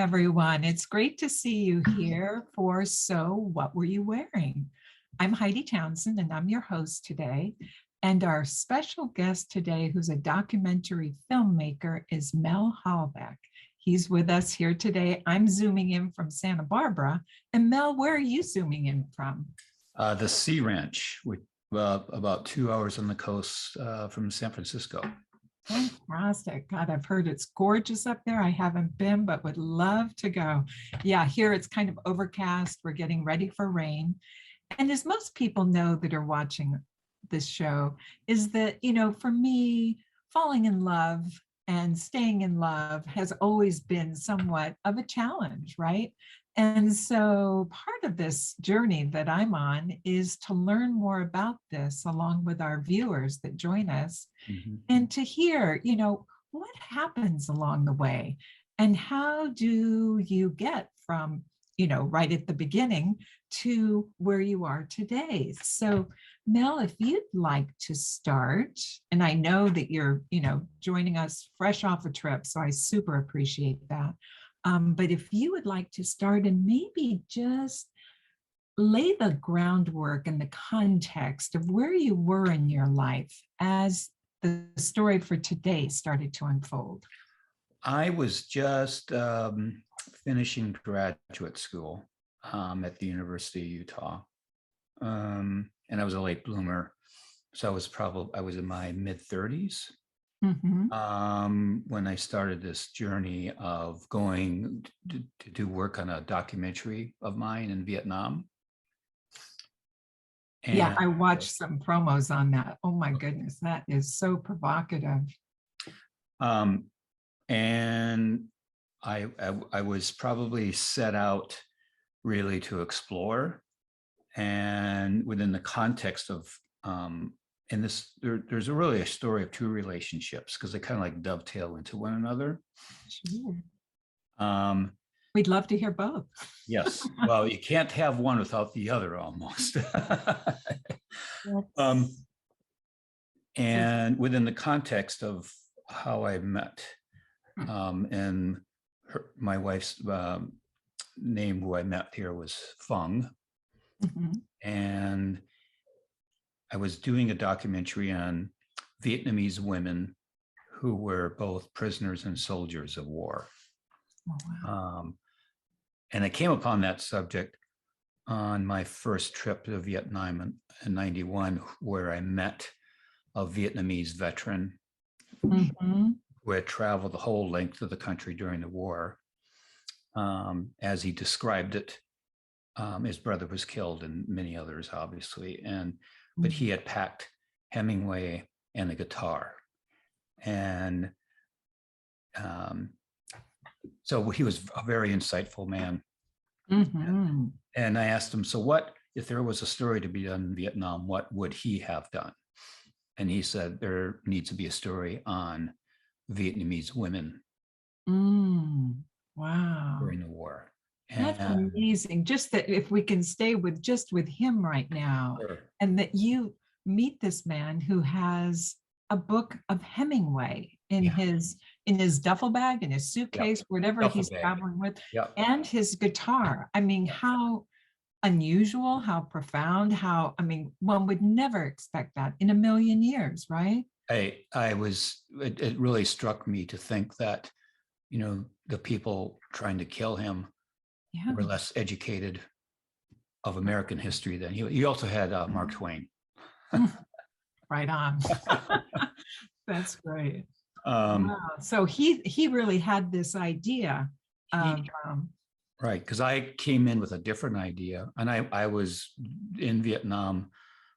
everyone. It's great to see you here for So What Were You Wearing? I'm Heidi Townsend, and I'm your host today. And our special guest today, who's a documentary filmmaker, is Mel Halbach. He's with us here today. I'm zooming in from Santa Barbara. And Mel, where are you zooming in from? The Sea Ranch, about 2 hours on the coast from San Francisco. Fantastic. God, I've heard it's gorgeous up there. I haven't been, but would love to go. Yeah, here it's kind of overcast. We're getting ready for rain. And as most people know that are watching this show, is that, for me, falling in love and staying in love has always been somewhat of a challenge, right? And so part of this journey that I'm on is to learn more about this along with our viewers that join us, and to hear, what happens along the way and how do you get from, right at the beginning to where you are today. So Mel, if you'd like to start, and I know that you're, joining us fresh off a trip, so I super appreciate that. But if you would like to start and maybe just lay the groundwork and the context of where you were in your life as the story for today started to unfold. I was just finishing graduate school at the University of Utah. And I was a late bloomer. So I was in my mid-30s. When I started this journey of going to do work on a documentary of mine in Vietnam. And yeah, I watched some promos on that. Oh my goodness, that is so provocative. And I was probably set out really to explore, and within the context of and there's really a story of two relationships because they kind of like dovetail into one another. Sure. We'd love to hear both. Yes. Well, you can't have one without the other almost. And within the context of how I met, and my wife's name who I met here was Fung. And I was doing a documentary on Vietnamese women who were both prisoners and soldiers of war. Oh, wow. And I came upon that subject on my first trip to Vietnam in 91, where I met a Vietnamese veteran who had traveled the whole length of the country during the war. As he described it, his brother was killed and many others, obviously. But he had packed Hemingway and a guitar. And so he was a very insightful man. And I asked him, so what, if there was a story to be done in Vietnam, what would he have done? And he said, there needs to be a story on Vietnamese women. Wow. During the war. That's amazing. Just that if we can stay with him right now, Sure. And that you meet this man who has a book of Hemingway in his duffel bag, in his suitcase, whatever duffel he's bag. Traveling with, and his guitar. I mean, how unusual, how profound, one would never expect that in a million years, right? It really struck me to think that, the people trying to kill him were less educated of American history than he also had Mark Twain. Right on. That's great. Wow. So he really had this idea of right, because I came in with a different idea, and I was in Vietnam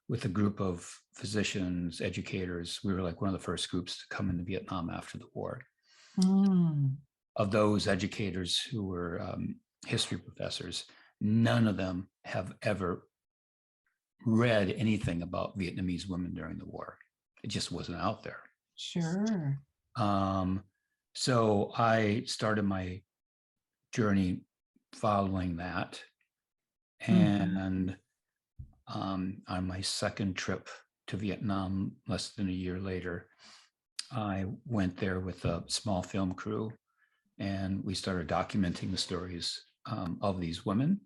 with a group of physicians, educators. We were like one of the first groups to come into Vietnam after the war. Of those educators who were history professors, none of them have ever read anything about Vietnamese women during the war. It just wasn't out there. Sure. So I started my journey following that. And on my second trip to Vietnam, less than a year later, I went there with a small film crew and we started documenting the stories of these women.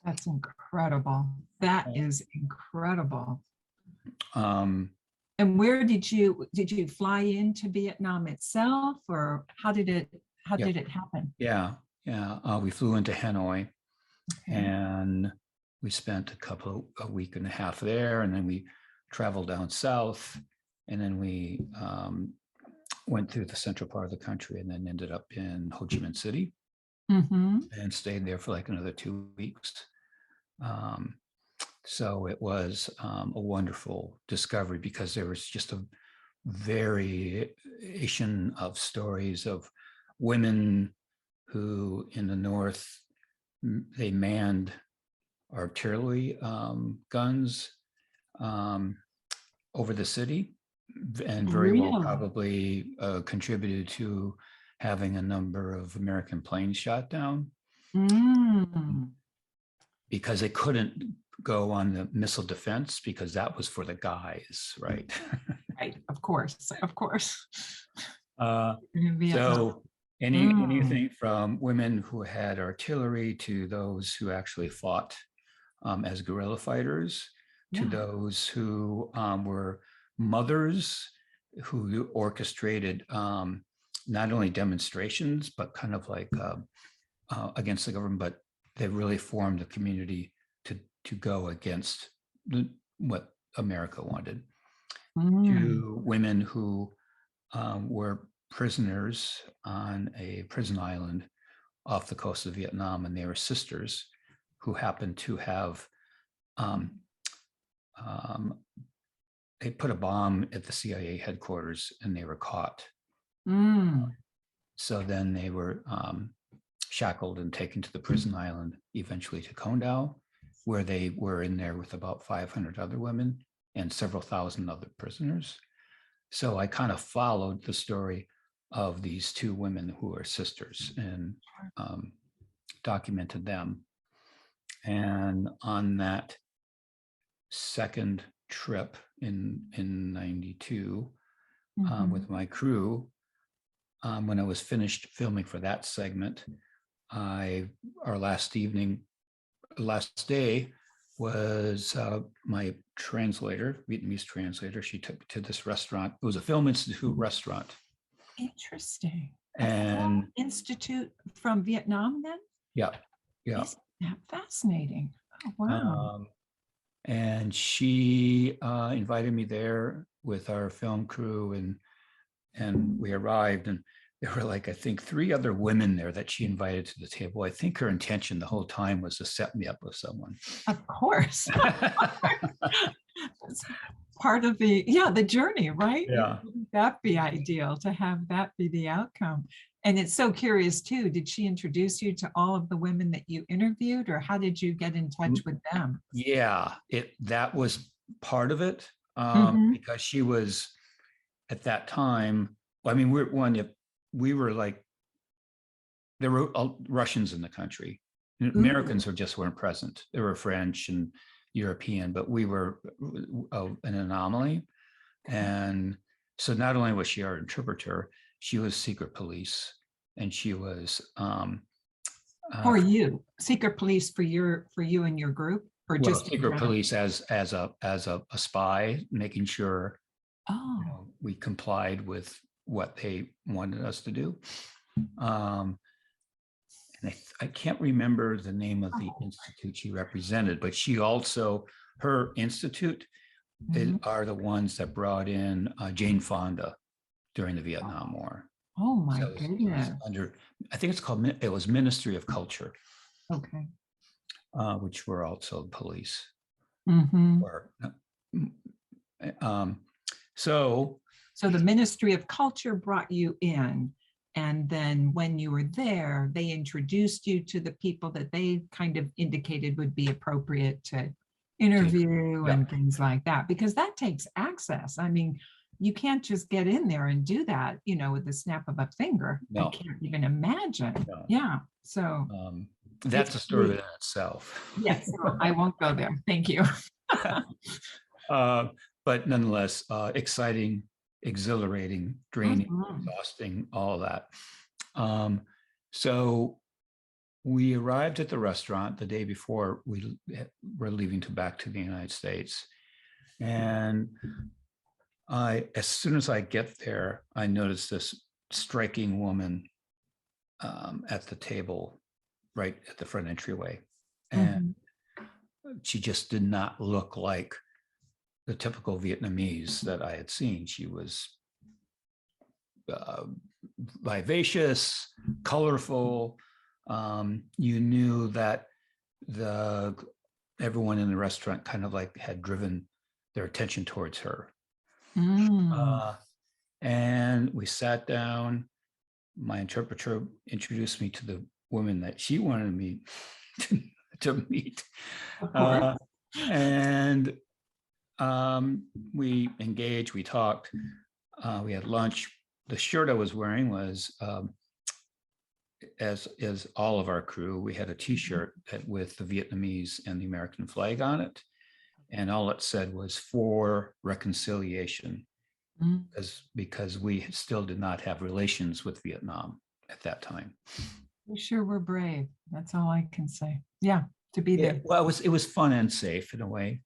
That's incredible. That is incredible. Um, And where did you fly into Vietnam itself, or how did it happen? yeah, we flew into Hanoi, Okay. and we spent a week and a half there, and then we traveled down south, and then we went through the central part of the country, and then ended up in Ho Chi Minh City, and stayed there for like another 2 weeks. So it was a wonderful discovery, because there was just a variation of stories of women who in the north, they manned artillery guns over the city, and very well Really? probably contributed to having a number of American planes shot down, because they couldn't go on the missile defense, because that was for the guys, right? Right, of course, of course. So anything from women who had artillery to those who actually fought as guerrilla fighters, to those who were mothers who orchestrated not only demonstrations, but kind of like against the government, but they really formed a community to go against what America wanted. To women who were prisoners on a prison island off the coast of Vietnam, and they were sisters who happened to have they put a bomb at the CIA headquarters, and they were caught. So then they were shackled and taken to the prison island, eventually to Condau, where they were in there with about 500 other women and several thousand other prisoners. So I kind of followed the story of these two women who are sisters, and documented them. And on that second trip in 92 with my crew, when I was finished filming for that segment, our last day was my translator, Vietnamese translator. She took me to this restaurant. It was a Film Institute restaurant. Interesting. And Institute from Vietnam then? Yeah. Isn't that fascinating? Oh, wow. And she invited me there with our film crew, and we arrived, and there were like, I think 3 other women there that she invited to the table. I think her intention the whole time was to set me up with someone. Of course. It's part of the journey, right? Yeah. Wouldn't that be ideal, to have that be the outcome? And it's so curious too, did she introduce you to all of the women that you interviewed, or how did you get in touch with them? Yeah, that was part of it, because she was at that time, I mean, we were like, there were Russians in the country. Americans just weren't present. There were French and European, but we were an anomaly. And so not only was she our interpreter, she was secret police, and she was for you, secret police for you and your group, or just secret police as a spy, making sure we complied with what they wanted us to do. And I can't remember the name of the institute she represented, but she also, her institute are the ones that brought in Jane Fonda during the Vietnam War. Oh my goodness. I think it was Ministry of Culture. Okay. Which were also police. So the Ministry of Culture brought you in, and then when you were there, they introduced you to the people that they kind of indicated would be appropriate to interview and things like that, because that takes access. I mean, you can't just get in there and do that, with the snap of a finger. No. I can't even imagine. No. Yeah. So that's a story in itself. Yes, I won't go there. Thank you. But nonetheless, exciting, exhilarating, draining, exhausting, all of that. So we arrived at the restaurant the day before we were leaving back to the United States. And as soon as I get there, I noticed this striking woman at the table right at the front entryway. And she just did not look like the typical Vietnamese that I had seen. She was vivacious, colorful. You knew that everyone in the restaurant kind of like had driven their attention towards her. And we sat down. My interpreter introduced me to the woman that she wanted me to meet. And we engaged, we talked, we had lunch. The shirt I was wearing was, as all of our crew, we had a t-shirt with the Vietnamese and the American flag on it. And all it said was "for reconciliation," because we still did not have relations with Vietnam at that time. We sure were brave. That's all I can say. Yeah, to be there. Well, it was fun and safe in a way.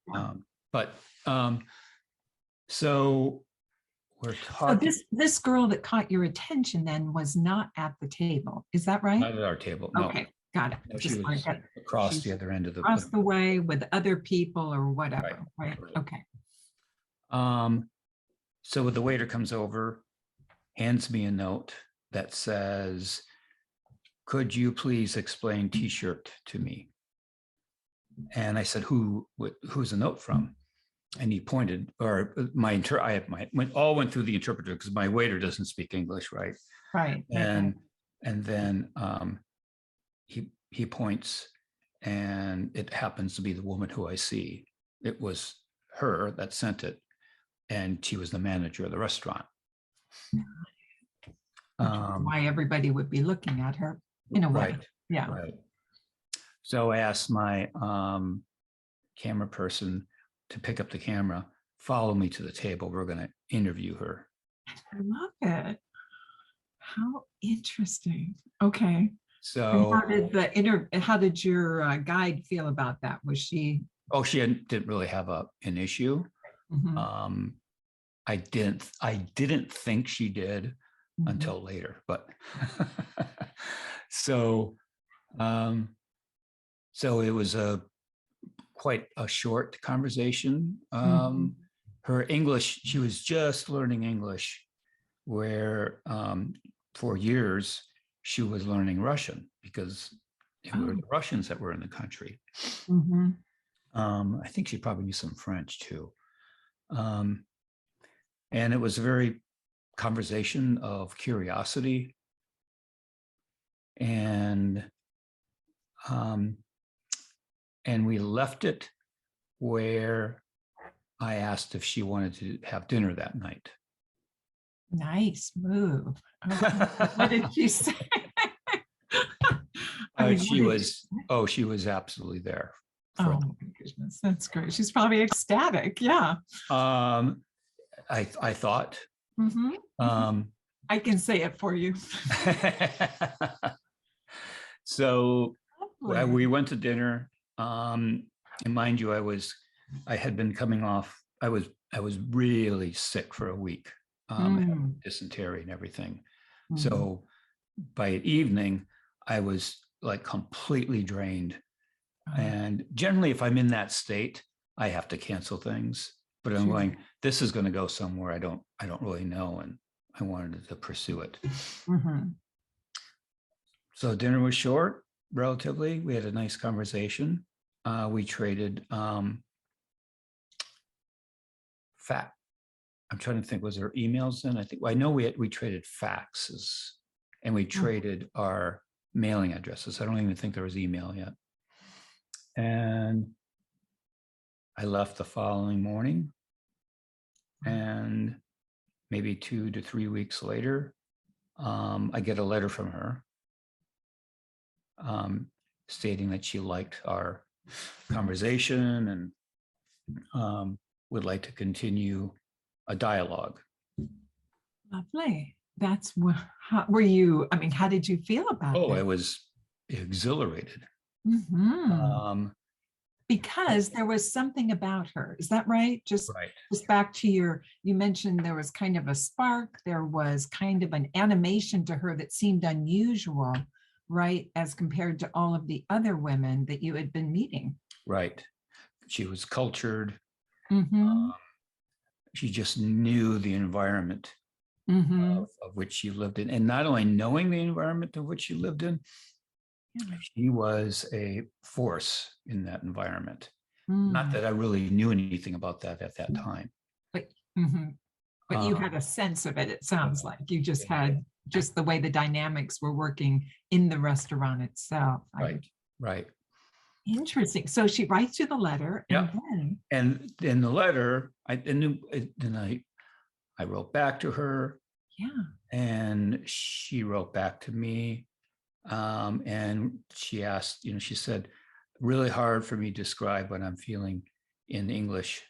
So we're talking. So this girl that caught your attention then was not at the table. Is that right? Not at our table. No. Okay, got it. No, she was across the other end of across the way with other people or whatever. Right. Okay. So the waiter comes over, hands me a note that says, "Could you please explain t-shirt to me?" And I said, who's the note from? And he pointed, or all went through the interpreter because my waiter doesn't speak English, right? Right. And then he points, and it happens to be the woman who I see. It was her that sent it, and she was the manager of the restaurant. Why everybody would be looking at her in a way. Right. Yeah. Right. So I asked my camera person to pick up the camera, follow me to the table. We're going to interview her. I love it. How interesting. Okay. So how did your guide feel about that? Was she? Oh, she didn't really have an issue. I didn't think she did until later, but so it was quite a short conversation. Her English, she was just learning English, where for years she was learning Russian because it were the Russians that were in the country. I think she probably knew some French too. And it was a very conversation of curiosity. And we left it where I asked if she wanted to have dinner that night. Nice move. What did she say? She was absolutely there. Oh my goodness, that's great. She's probably ecstatic. Yeah. I thought. I can say it for you. So we went to dinner. And mind you, I had been coming off. I was really sick for a week, dysentery and everything. So by evening, I was like completely drained. And generally, if I'm in that state, I have to cancel things. But I'm going, this is going to go somewhere I don't really know, and I wanted to pursue it. So dinner was short, relatively. We had a nice conversation. We traded fact. I'm trying to think, was there emails then? I know we traded faxes, and we traded our mailing addresses. I don't even think there was email yet. And I left the following morning, and maybe 2 to 3 weeks later, I get a letter from her stating that she liked our conversation and would like to continue a dialogue. Lovely. That's what, how, were you, I mean, how did you feel about Oh, I that? was exhilarated. Mhm. Um, Because there was something about her. Is that right? right, Just back to your, you mentioned there was kind of a spark, there was kind of an animation to her that seemed unusual, right? As compared to all of the other women that you had been meeting. right. She was cultured. Mm-hmm. She just knew the environment Mm-hmm. of which she lived in. And not only knowing the environment of which she lived in, Yeah. she was a force in that environment. Not Mm. that I really knew anything about that at that time. But, mhm. But you Uh, had a sense of it, it sounds yeah, like. You just yeah, had just the way the dynamics were working in the restaurant itself. I right, would, right. interesting. So she writes you the letter Yeah. and then, And in the letter, I wrote back to her, yeah. and she wrote back to me. And she asked, she said, really hard for me to describe what I'm feeling in English.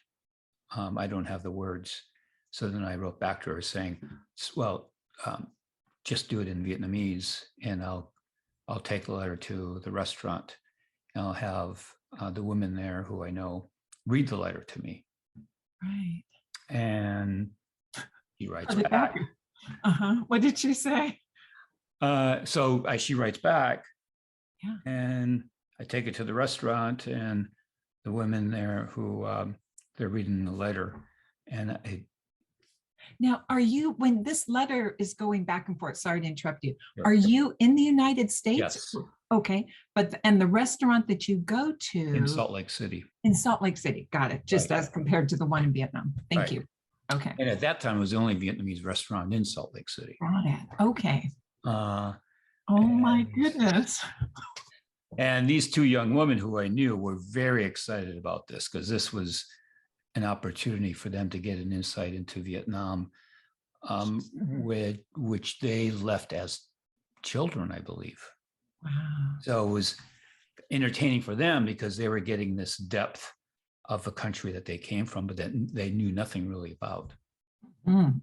I don't have the words. So then I wrote back to her saying, well, um, just do it in Vietnamese, and I'll take the letter to the restaurant, and I'll have the women there who I know read the letter to me. Right. And he How writes did that back. go? Uh-huh. What did she say? She writes back, Yeah. and I take it to the restaurant, and the women there who they're reading the letter, and Now, are you, when this letter is going back and forth, sorry to interrupt you, sure. are you in the United States? Yes, Okay. But, and the restaurant that you go in to Salt Lake City, in Salt Lake City, got it, just right, as compared to the one in Vietnam. Thank right. you. Okay. And at that time, it was the only Vietnamese restaurant in Salt Lake City. Got it. Okay. Uh, Oh my and goodness. and these two young women who I knew were very excited about this, because this was an opportunity for them to get an insight into Vietnam, which they left as children, I believe. Wow. So it was entertaining for them because they were getting this depth of the country that they came from, but that they knew nothing really about. Mm.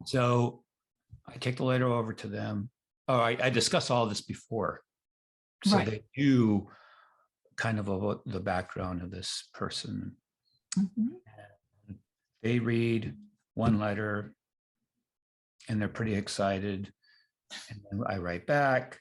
So I take the letter over to them. Oh, I discussed all this before. So Right. they knew kind of about the background of this person. Mhm. And they read one letter and they're pretty excited. And then I write back.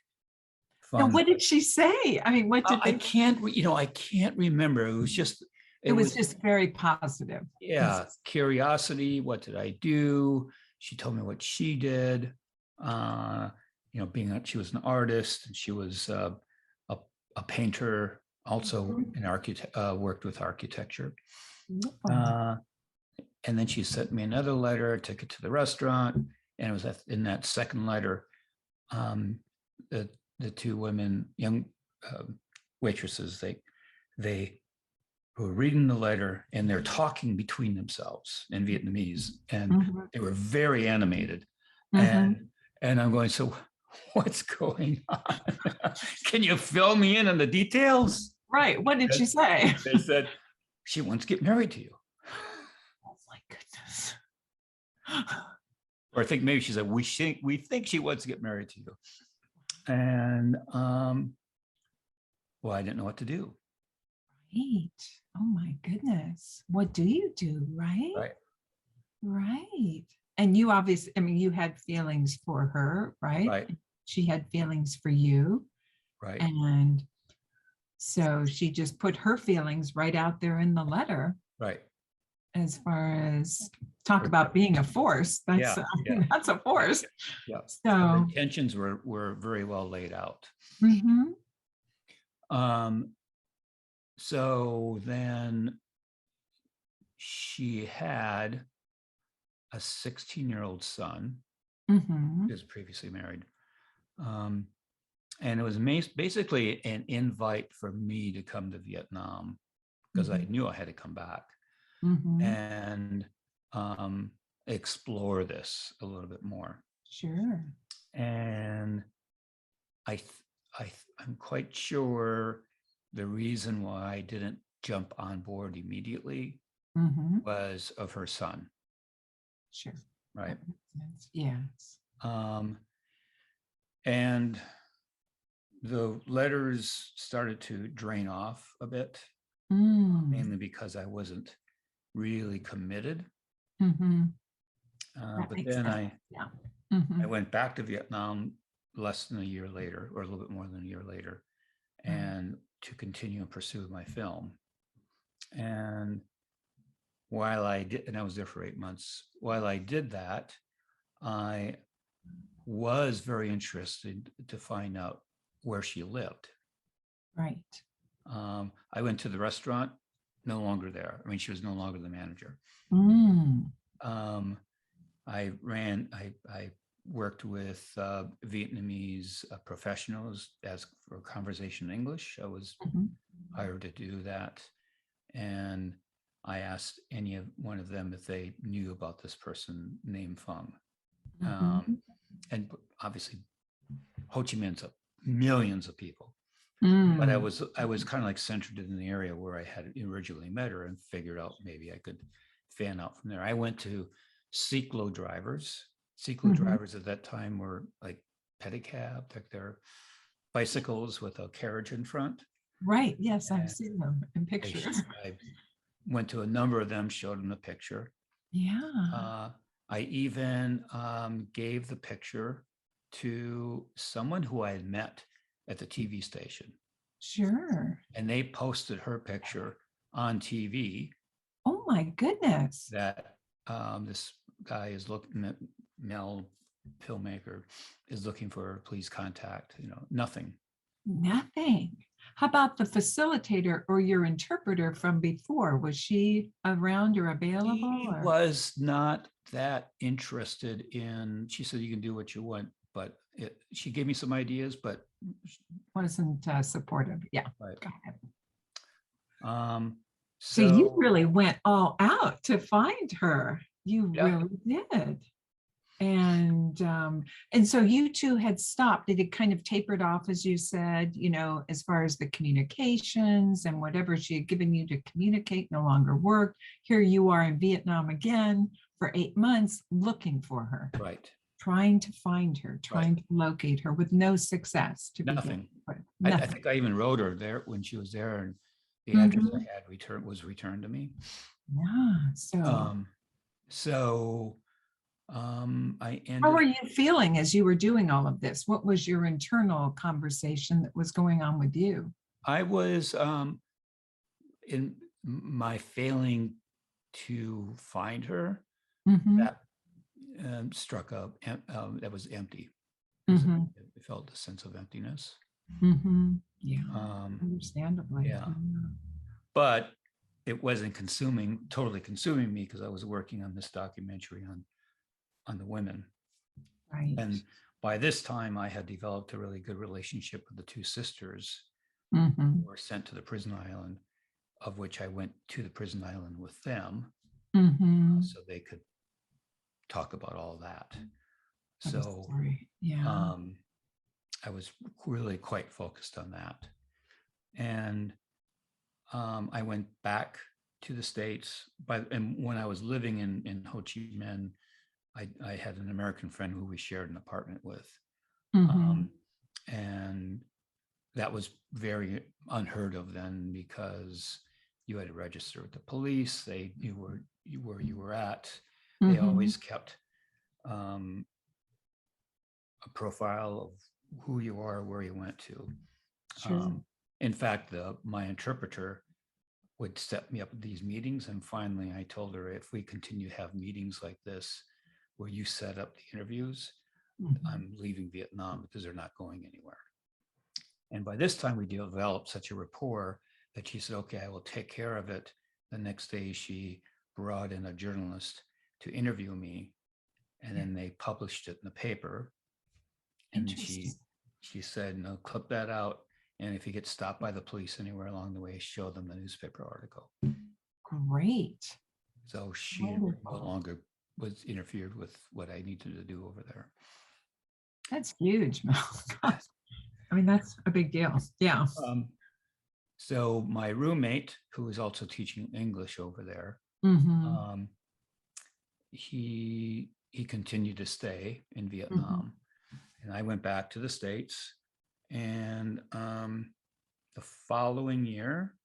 Now, Fun. what did she say? I mean, what did I they? can't, I can't remember. It was just, It it was was, just very positive. yeah, curiosity. What did I do? She told me what she did. Being that she was an artist, and she was a painter, also Mhm. an architect, worked with architecture. Wonderful. Uh, and then she sent me another letter, took it to the restaurant, and it was in that second letter, the two women, young waitresses, they were reading the letter, and they're talking between themselves in Vietnamese, and Mhm. they were very animated. Mhm. And I'm going, so what's going on? Can you fill me in on the details? Right. What did she say? They said, she wants to get married to you. Oh my goodness. Or I think maybe she said, we think she wants to get married to you. And well, I didn't know what to do. Right. Oh my goodness. What do you do? Right. Right. Right. And you obviously, I mean, you had feelings for her, right? Right. She had feelings for you. Right. And so she just put her feelings right out there in the letter Right. as far as talk about being a force. That's Yeah. Yeah. that's a force. Yeah. The So intentions were very well laid out. mhm, Um, so then she had a 16-year-old son mhm, who was previously married. And it was basically an invite for me to come to Vietnam, because I mhm, knew I had to come back mhm. and explore this a little bit more. Sure. And I'm quite sure the reason why I didn't jump on board immediately Mhm. was of her son, Sure. right? That makes sense. Yes. And the letters started to drain off a bit, mainly because I wasn't really committed. That But makes then sense. Yeah. I went back to Vietnam less than a year later, or a little bit more than a year later, and to continue and pursue my film. And while I did, and I was there for 8 months, while I did that, I was very interested to find out where she lived. Right. I went to the restaurant, no longer there. I mean, she was no longer the manager. I worked with Vietnamese professionals as for conversation English. I was hired to do that. And I asked any of one of them if they knew about this person named Fung. And obviously, Ho Chi Minh's up millions of people. But I was kind of like centered in the area where I had originally met her and figured out maybe I could fan out from there. I went to Cyclo drivers. Cyclo drivers at that time were like pedicab, like they're bicycles with a carriage in front. Right. Yes, I've seen them in pictures. I went to a number of them, showed them the picture. Yeah. I even gave the picture to someone who I had met at the TV station. Sure. And they posted her picture on TV. Oh my goodness. That this guy is looking at, Mel, filmmaker, is looking for her, please contact, nothing. Nothing. How about the facilitator or your interpreter from before? Was she around or available? She was not that interested in, she said, you can do what you want, but she gave me some ideas, but wasn't supportive. Yeah. Right. Got it. So you really went all out to find her. You really did. And so you two had stopped. Did it kind of tapered off, as you said, as far as the communications and whatever she had given you to communicate no longer worked. Here you are in Vietnam again for 8 months looking for her. Right. Trying to find her, trying to locate her with no success. Nothing. I think I even wrote her there when she was there, and the address I had was returned to me. Yeah. So I ended. How were you feeling as you were doing all of this? What was your internal conversation that was going on with you? I was in my failing to find her. That struck up. That was empty. It felt a sense of emptiness. Yeah, understandably. Yeah, but it wasn't totally consuming me, because I was working on this documentary on the women. Right. And by this time, I had developed a really good relationship with the two sisters who were sent to the prison island, of which I went to the prison island with them, so they could talk about all that. So yeah. I was really quite focused on that. And I went back to the States. And when I was living in Ho Chi Minh, I had an American friend who we shared an apartment with. And that was very unheard of then, because you had to register with the police. They knew where you were at. They always kept a profile of who you are, where you went to. In fact, my interpreter would set me up at these meetings, and finally I told her, if we continue to have meetings like this where you set up the interviews, I'm leaving Vietnam, because they're not going anywhere. And by this time we developed such a rapport that she said, okay, I will take care of it. The next day she brought in a journalist to interview me, and then they published it in the paper. And she said, no, clip that out. And if you get stopped by the police anywhere along the way, show them the newspaper article. Great. So she no longer was interfered with what I needed to do over there. That's huge, Mel. I mean, that's a big deal. Yeah. So my roommate, who was also teaching English over there, he he continued to stay in Mhm. Vietnam. And I went back to the States. And the following year,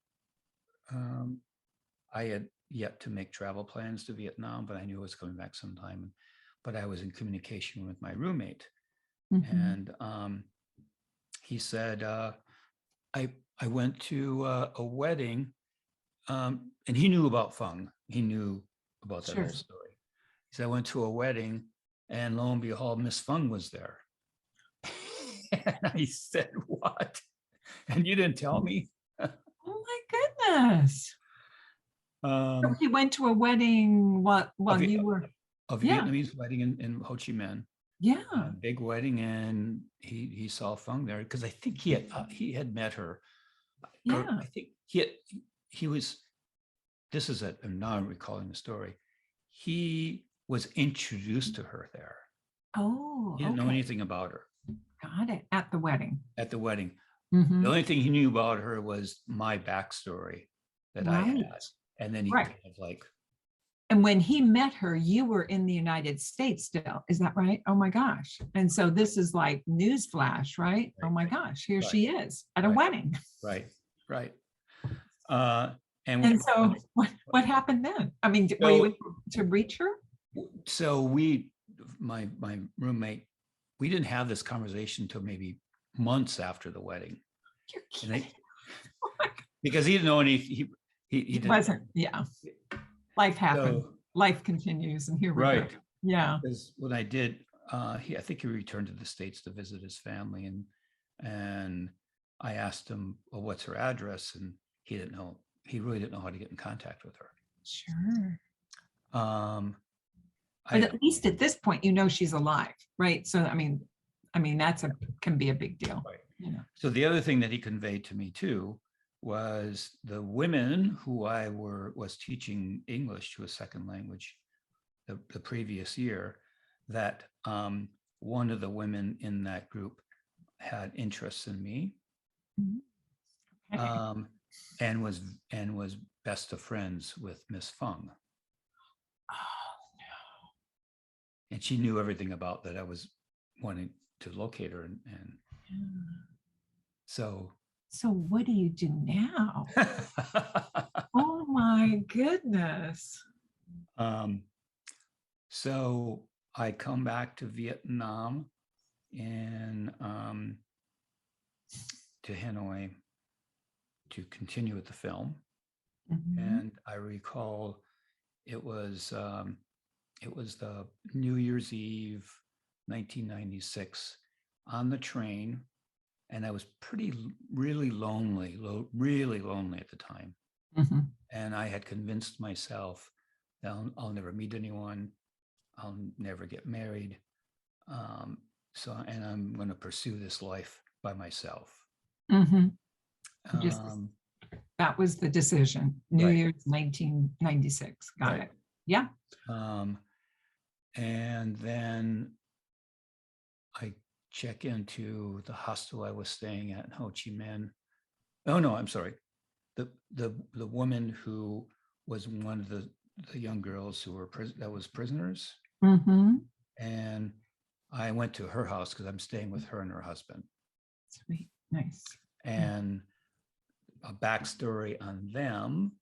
I had yet to make travel plans to Vietnam, but I knew I was coming back sometime. But I was in communication with my roommate. Mhm. And he said, I went to a wedding, and he knew about Fung. He knew about that Sure. whole story. He said, I went to a wedding, and lo and behold, Miss Fung was there. And I said, what? And you didn't tell me? Oh my goodness. So Um, he went to a wedding while a, you were, a yeah, Vietnamese wedding in Ho Chi Minh, a yeah, big wedding, and he saw Fung there because I think he had met her, or yeah. I think he was. This is it. And now I'm recalling the story. He was introduced to her there. Oh, He didn't know okay. anything about her Got it. At the wedding. at the wedding. The Hmm. only thing he knew about her was my backstory that I Right, had. And then he right. kind of like, And when he met her, you were in the United States still. Is that right? Oh my gosh. And so this is like news flash, right? Oh right, my gosh, here right, she is at a right, wedding. right, right. Uh, And and so what happened then? I mean, were you so, able to reach her? so my roommate, we didn't have this conversation until maybe months after the wedding. You're And kidding. because he didn't know any, he It didn't. wasn't, yeah. Life happened. So, Life continues, and here we go. right. Yeah. Because when I did, I think he returned to the States to visit his family, and I asked him, well, what's her address? And he didn't know. He really didn't know how to get in contact with her. Sure. Um, But I at least at this point, you know she's alive, right? So I mean that's can be a big deal. right. You know. So the other thing that he conveyed to me too was the women who I was teaching English to a second language the previous year, that one of the women in that group had interests in me, Mhm. Okay. um, and was best of friends with Miss Fung, Oh, and she knew everything about that I was wanting to locate her, and no. so So what do you do now? Oh my goodness. um, so I come back to Vietnam and to Hanoi to continue with the film. Mhm. And I recall it was the New Year's Eve, 1996, on the train, and I was really lonely at the time. Mhm. And I had convinced myself that I'll never meet anyone, I'll never get married, and I'm going to pursue this life by myself. Mhm. Just Um, that was the decision. New right, Year's 1996. Got right. it. Yeah. Um, and then I check into the hostel I was staying at in Ho Chi Minh. Oh no, I'm sorry. The woman who was one of the young girls who were that was prisoners, Mm-hmm. and I went to her house because I'm staying with her and her husband. Sweet. Nice. And a backstory on them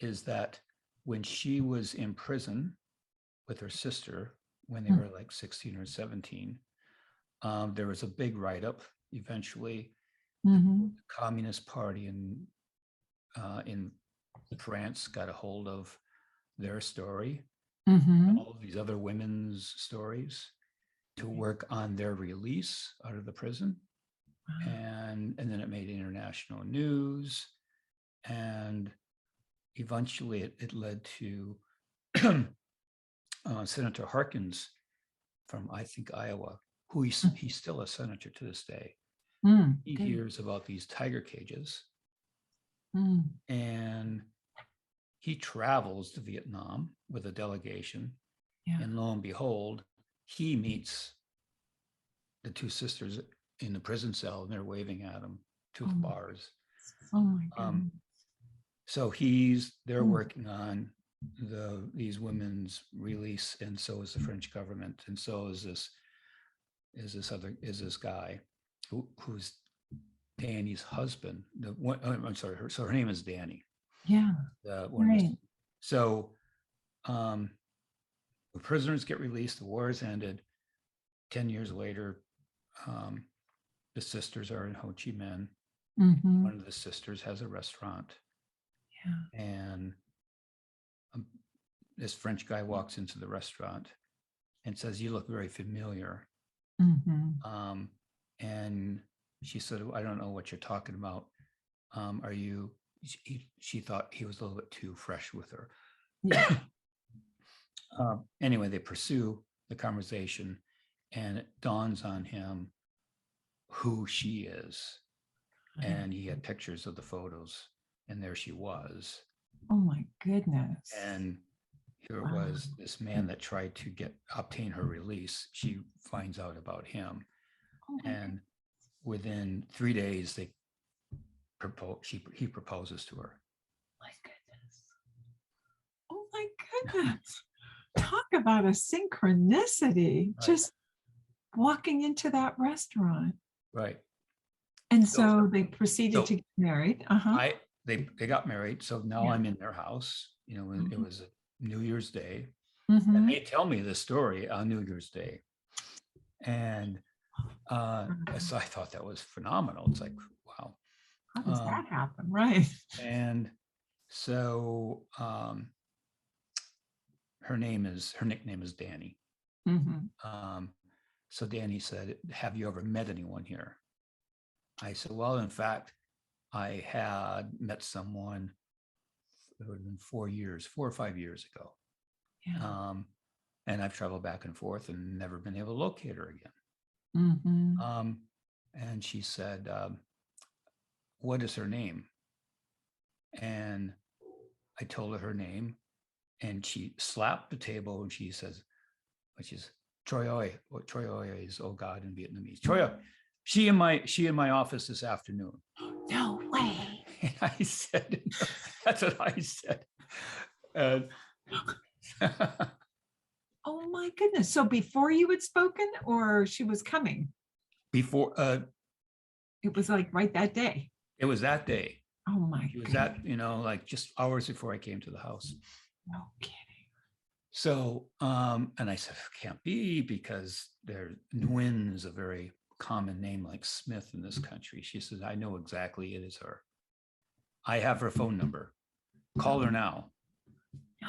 is that when she was in prison with her sister, when they were like 16 or 17, there was a big write-up. Eventually, the Mm-hmm. Communist Party in France got a hold of their story, Mm-hmm. all of these other women's stories, to work on their release out of the prison. Wow. And then it made international news, and eventually it led to Senator Harkins from, I think, Iowa, who he's still a senator to this day. He Good. hears about these tiger cages, Mm. and he travels to Vietnam with a delegation. Yeah. And lo and behold, he meets the two sisters in the prison cell, and they're waving at him, two Oh, bars. oh my Um, goodness. so they're Mm. working on these women's release, and so is the French government, and so is this guy who's Danny's husband. I'm sorry, her name is Danny. Yeah. Right. So the prisoners get released, the war is ended. 10 years later, the sisters are in Ho Chi Minh. Mm-hmm. One of the sisters has a restaurant. Yeah. And this French guy walks into the restaurant and says, "You look very familiar." Mm-hmm. And she said, "I don't know what you're talking about. Are you?" She thought he was a little bit too fresh with her. Yeah. Anyway, they pursue the conversation, and it dawns on him who she is. And he had pictures of the photos, and there she was. Oh my goodness. And here was this man that tried to obtain her release. She finds out about him. And within 3 days, he proposes to her. My goodness. Oh my goodness. Talk about a synchronicity. Right. Just walking into that restaurant. Right. And so they proceeded to get married. Uh-huh. They got married. So now I'm in their house. It was a New Year's Day. And they tell me this story on New Year's Day. And so I thought that was phenomenal. It's like, wow. How does that happen? Right. And so her nickname is Danny. So Danny said, "Have you ever met anyone here?" I said, "Well, in fact, I had met someone, it would have been 4 or 5 years ago. Yeah. And I've traveled back and forth and never been able to locate her again." And she said, "What is her name?" And I told her name, and she slapped the table and she says, which is Troy Oi. What Troy Oi is, "Oh God" in Vietnamese. Troy Oi. She in my office this afternoon. No way. And I said, that's what I said. Oh my goodness. So before you had spoken, or she was coming? Before. It was like right that day. It was that day. Oh my It was that, like just hours before I came to the house. No kidding. So, and I said, can't be, because Nguyen is a very common name like Smith in this country. She says, "I know exactly, it is her. I have her phone number. Call her now." No.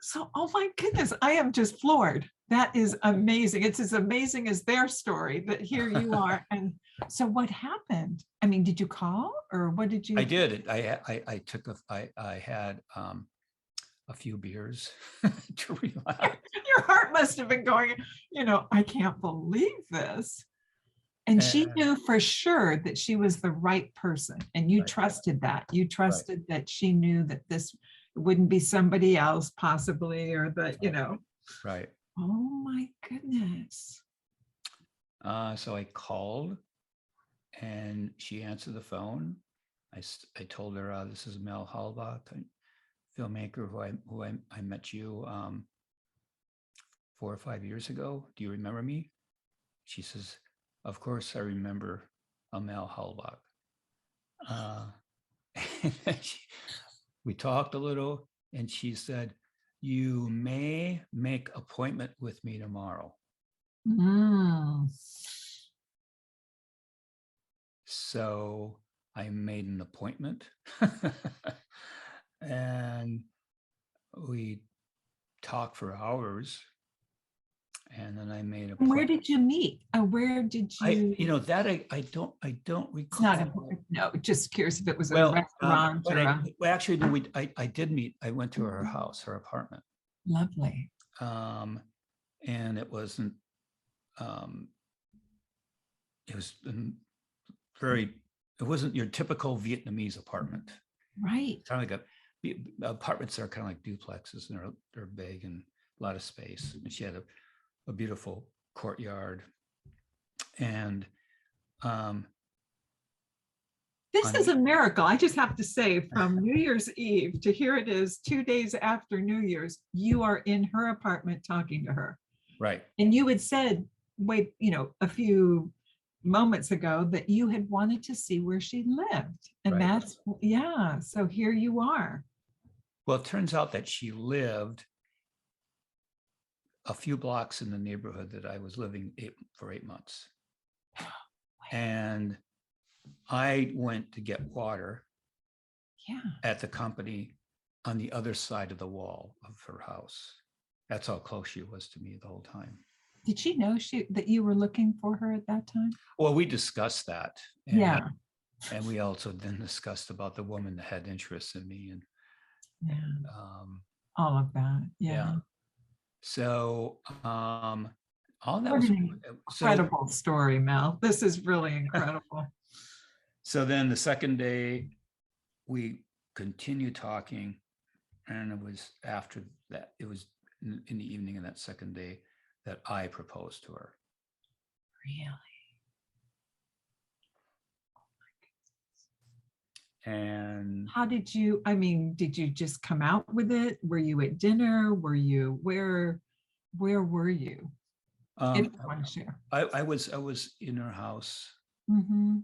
So, oh my goodness, I am just floored. That is amazing. It's as amazing as their story, but here you are. And so what happened? I mean, did you call, or what did you? I did. I had a few beers to relax. Your heart must have been going, I can't believe this. And she knew for sure that she was the right person. And you trusted that. You trusted that she knew that this wouldn't be somebody else possibly, or that, Right. Oh my goodness. So I called and she answered the phone. I told her, "This is Mel Halbach, filmmaker who I met you 4 or 5 years ago. Do you remember me?" She says, "Of course I remember Mel Halbach." We talked a little, and she said, "You may make appointment with me tomorrow." So I made an appointment and we talked for hours. And then I made a. Where did you meet? Where did you? I don't recall. It's not important. No, just curious if it was a restaurant. Actually, no, I did meet. I went to her house, her apartment. Lovely. And it wasn't. It was It wasn't your typical Vietnamese apartment. Right. Kind of like apartments are kind of like duplexes, and they're big and a lot of space. And she had a beautiful courtyard, and This on is a miracle. I just have to say, from New Year's Eve to here it is 2 days after New Year's, you are in her apartment talking to her. right. And you had said, wait, a few moments ago that you had wanted to see where she lived. And Right. that's, yeah. So here you are. Well, it turns out that she lived a few blocks in the neighborhood that I was living for 8 months. And I went to get water Yeah. at the company on the other side of the wall of her house. That's how close she was to me the whole time. Did she know that you were looking for her at that time? Well, we discussed that. Yeah. And we also then discussed about the woman that had interest in me. Yeah. And All of that. Yeah. So all that What was an incredible story, Mel. This is really incredible. So then the second day we continued talking, and it was after that, it was in the evening of that second day that I proposed to her. Really? And how did you, did you just come out with it? Were you at dinner? Were you, where were you? I was in her house. Mm-hmm.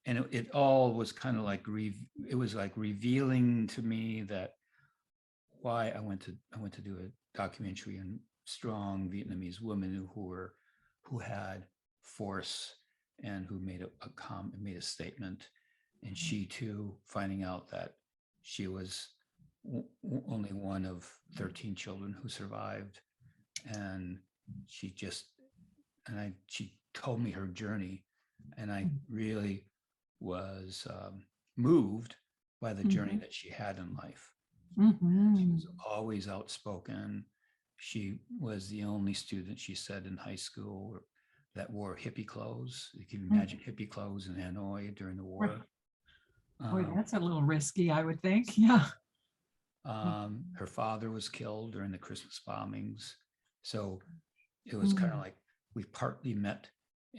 And it all was kind of like it was like revealing to me that why I went to do a documentary on strong Vietnamese women who had force and who made a statement. And she too, finding out that she was only one of 13 children who survived, and she told me her journey, and I really was moved by the journey that she had in life. Mm-hmm. She was always outspoken. She was the only student, she said, in high school that wore hippie clothes. You can imagine hippie clothes in Hanoi during the war. Boy, that's a little risky, I would think. Yeah. Her father was killed during the Christmas bombings. So it was kind of like we partly met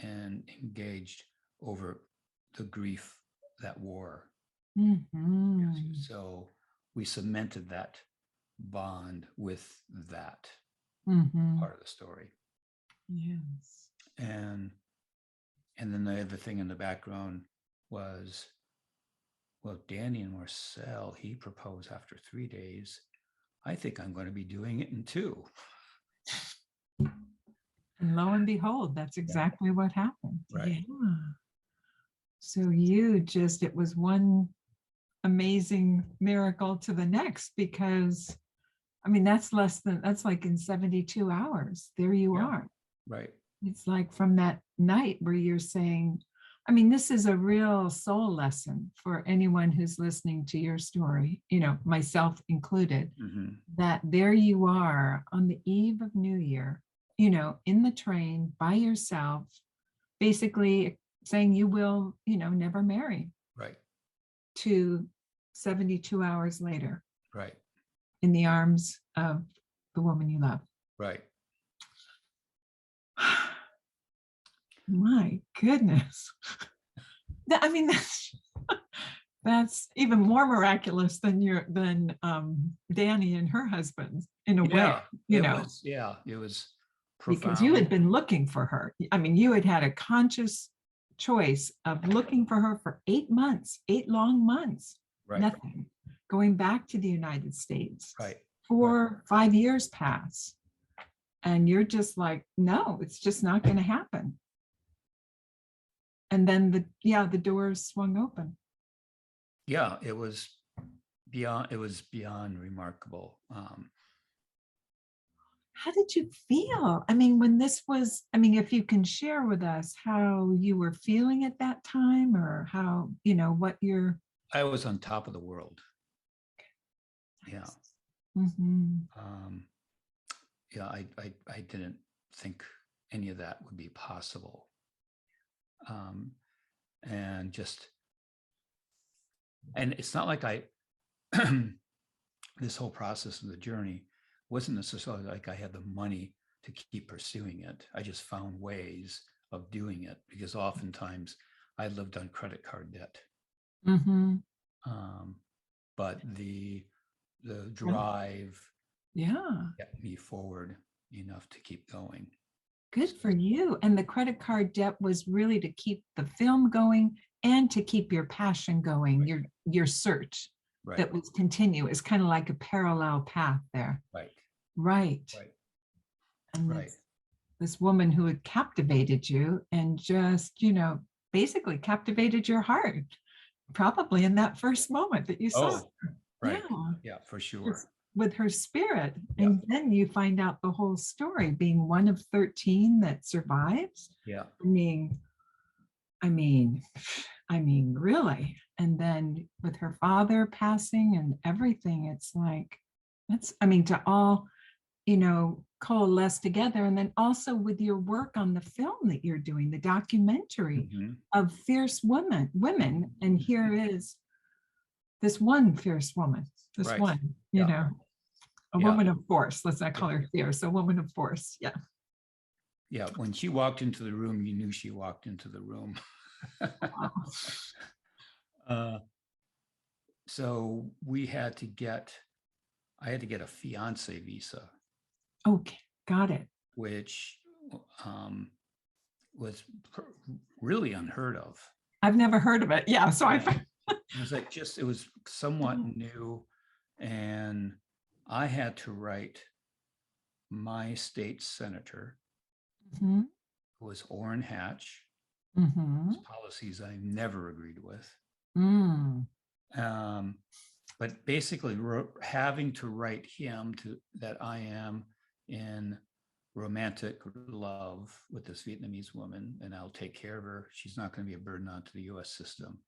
and engaged over the grief that war. Mm-hmm. So we cemented that bond with that part of the story. Yes. And then the other thing in the background was, well, Danny and Marcel, he proposed after 3 days. I think I'm going to be doing it in 2. And lo and behold, that's exactly what happened. Right. Yeah. So it was one amazing miracle to the next, because that's like in 72 hours, there you are. Right. It's like from that night where you're saying, this is a real soul lesson for anyone who's listening to your story, myself included, that there you are on the eve of New Year, in the train by yourself, basically saying you will, never marry. Right. To 72 hours later. Right. In the arms of the woman you love. Right. My goodness. That's even more miraculous than Danny and her husband, in a way. It was profound. Because you had been looking for her. You had a conscious choice of looking for her for 8 months, 8 long months. Right. Nothing. Going back to the United States. Right. 4, 5 years pass. And you're just like, no, it's just not going to happen. And then the doors swung open. Yeah, it was beyond remarkable. How did you feel? When this was, if you can share with us how you were feeling at that time, or how, what you're. I was on top of the world. Yeah. Mm-hmm. I didn't think any of that would be possible. And it's not like this whole process of the journey wasn't necessarily like I had the money to keep pursuing it. I just found ways of doing it, because oftentimes I lived on credit card debt. Mm-hmm. But the drive Yeah. kept me forward enough to keep going. Good for you. And the credit card debt was really to keep the film going and to keep your passion going, Right. your search Right. that was continuous, kind of like a parallel path there. Right. Right. Right. And Right. this woman who had captivated you and just, basically captivated your heart, probably in that first moment that you saw Oh, her. right. Yeah. Yeah, for sure. Just with her spirit. Yeah. And then you find out the whole story, being one of 13 that survives. Yeah. I mean, really. And then with her father passing and everything, it's like, to all, coalesce together. And then also with your work on the film that you're doing, the documentary Mhm. of fierce women. And here is this one fierce woman, this Right. one, Yeah. a Yeah. woman of force. Let's not call her fierce, a woman of force. Yeah. Yeah. When she walked into the room, you knew she walked into the room. Wow. So I had to get a fiance visa, Okay, got it. which was really unheard of. I've never heard of it. Yeah, so Yeah. It was somewhat new, and I had to write my state senator, Mhm, who was Orrin Hatch, mhm, policies I never agreed with. mm. But basically having to write him that I am in romantic love with this Vietnamese woman, and I'll take care of her. She's not going to be a burden onto the US system.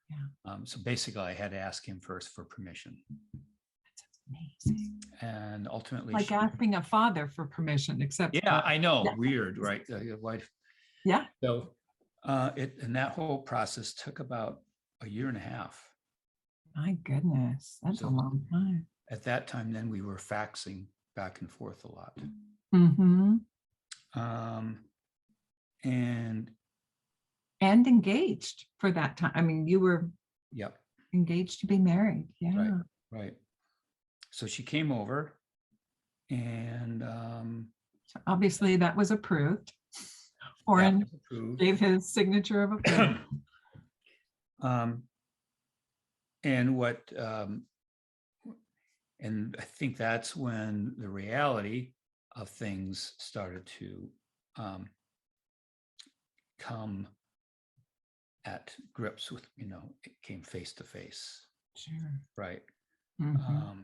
Yeah. So basically I had to ask him first for permission. That's amazing. And ultimately, Like asking a father for permission, except I know, yeah. weird, right? Wife. Yeah. So and that whole process took about a year and a half. My goodness, that's a long time. At that time, then we were faxing back and forth a lot. Mm-hmm. And engaged for that time. I mean, you were engaged to be married. Yeah. Right. So she came over, and so obviously that was approved. Orrin gave his signature of approval. And I think that's when the reality of things started to come at grips with, it came face to face. Sure. Right. Mm-hmm.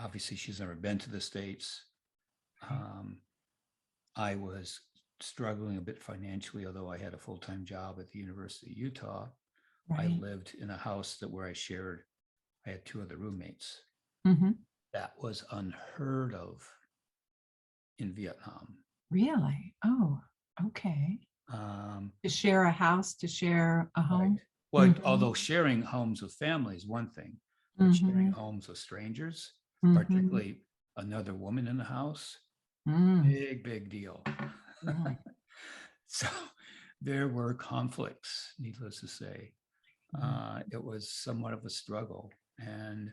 Obviously, she's never been to the States. I was struggling a bit financially, although I had a full-time job at the University of Utah. Right. I lived in a house where I had 2 other roommates. Mm-hmm. That was unheard of in Vietnam. Really? Oh, okay. To share a house, to share a home? Right. Well, although sharing homes with family is one thing, but sharing homes with strangers, particularly another woman in the house, big deal. So there were conflicts, needless to say. It was somewhat of a struggle, and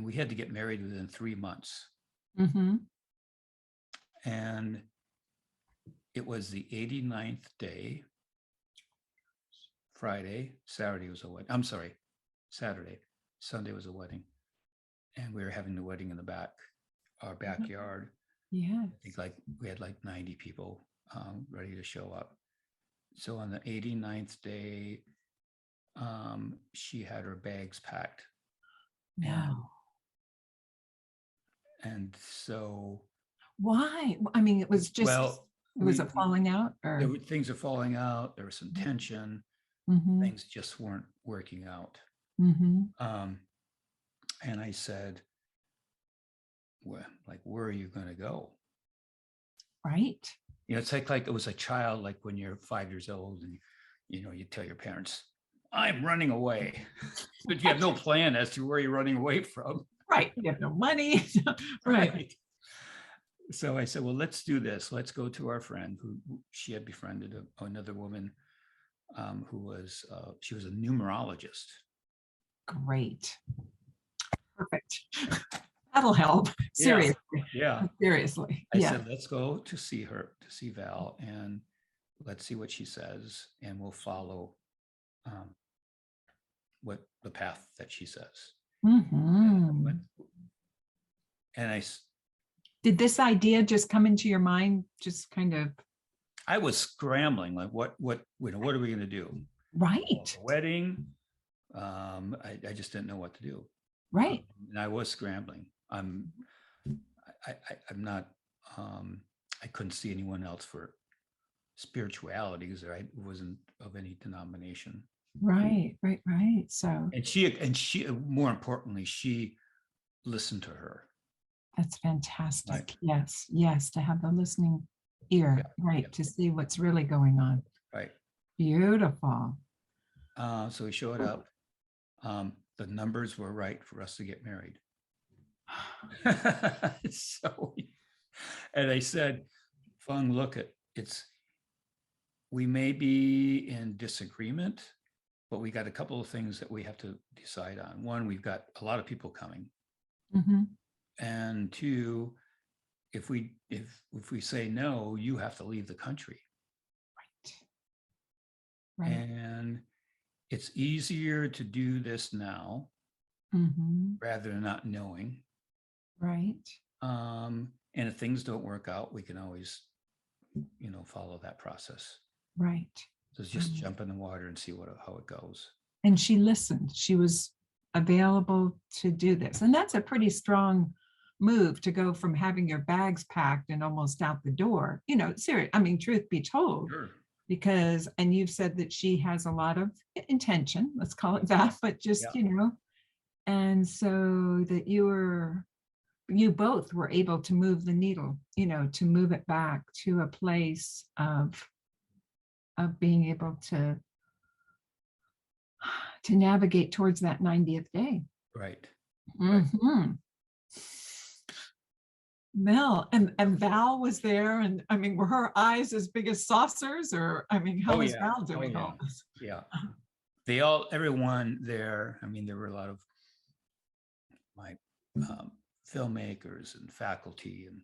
we had to get married within 3 months. And it was the 89th day. Friday, Saturday was a wedding. I'm sorry, Saturday. Sunday was a wedding. And we were having the wedding in our backyard. Yeah. I think we had 90 people ready to show up. So on the 89th day, she had her bags packed. No. And so. Why? I mean, it was just, was it falling out? Or? Things are falling out. There was some tension. Things just weren't working out. And I said, well, where are you going to go? Right. It's like it was a child, when you're 5 years old and, you tell your parents, I'm running away, but you have no plan as to where you're running away from. Right. You have no money. Right. So I said, well, let's do this. Let's go to our friend who she had befriended another woman who was, she was a numerologist. Great. Perfect. That'll help. Yeah. Seriously. Yeah. Seriously. I Yeah. said, let's go to see her, to see Val, and let's see what she says, and we'll follow what the path that she says. Hmm. And Did this idea just come into your mind? Just kind of. I was scrambling, like, what are we going to do? Right. A wedding. I just didn't know what to do. Right. And I was scrambling. I'm not, I couldn't see anyone else for spirituality because I wasn't of any denomination. Right. So And she, more importantly, she listened to her. that's fantastic. Right. Yes. To have the listening ear, Yeah, right. yeah. To see what's really going on. Right. Beautiful. So we showed up. The numbers were right for us to get married. So, and I said, Fung, look, we may be in disagreement, but we got a couple of things that we have to decide on. One, we've got a lot of people coming. Mm-hmm. And two, if we say no, you have to leave the country. Right. And it's easier to do this now rather than not knowing. Right. And if things don't work out, we can always, follow that process. Right. So just jump in the water and see how it goes. And she listened. She was available to do this. And that's a pretty strong move to go from having your bags packed and almost out the door. Serious. I mean, truth be told, Sure. Because, and you've said that she has a lot of intention, let's call it that, but just, and so that you both were able to move the needle, to move it back to a place of being able to navigate towards that 90th day. Right. Mm-hmm. Mel and Val was there, and I mean, were her eyes as big as saucers, or I mean, how was Val doing all this? Yeah, everyone there. I mean, there were a lot of my filmmakers and faculty, and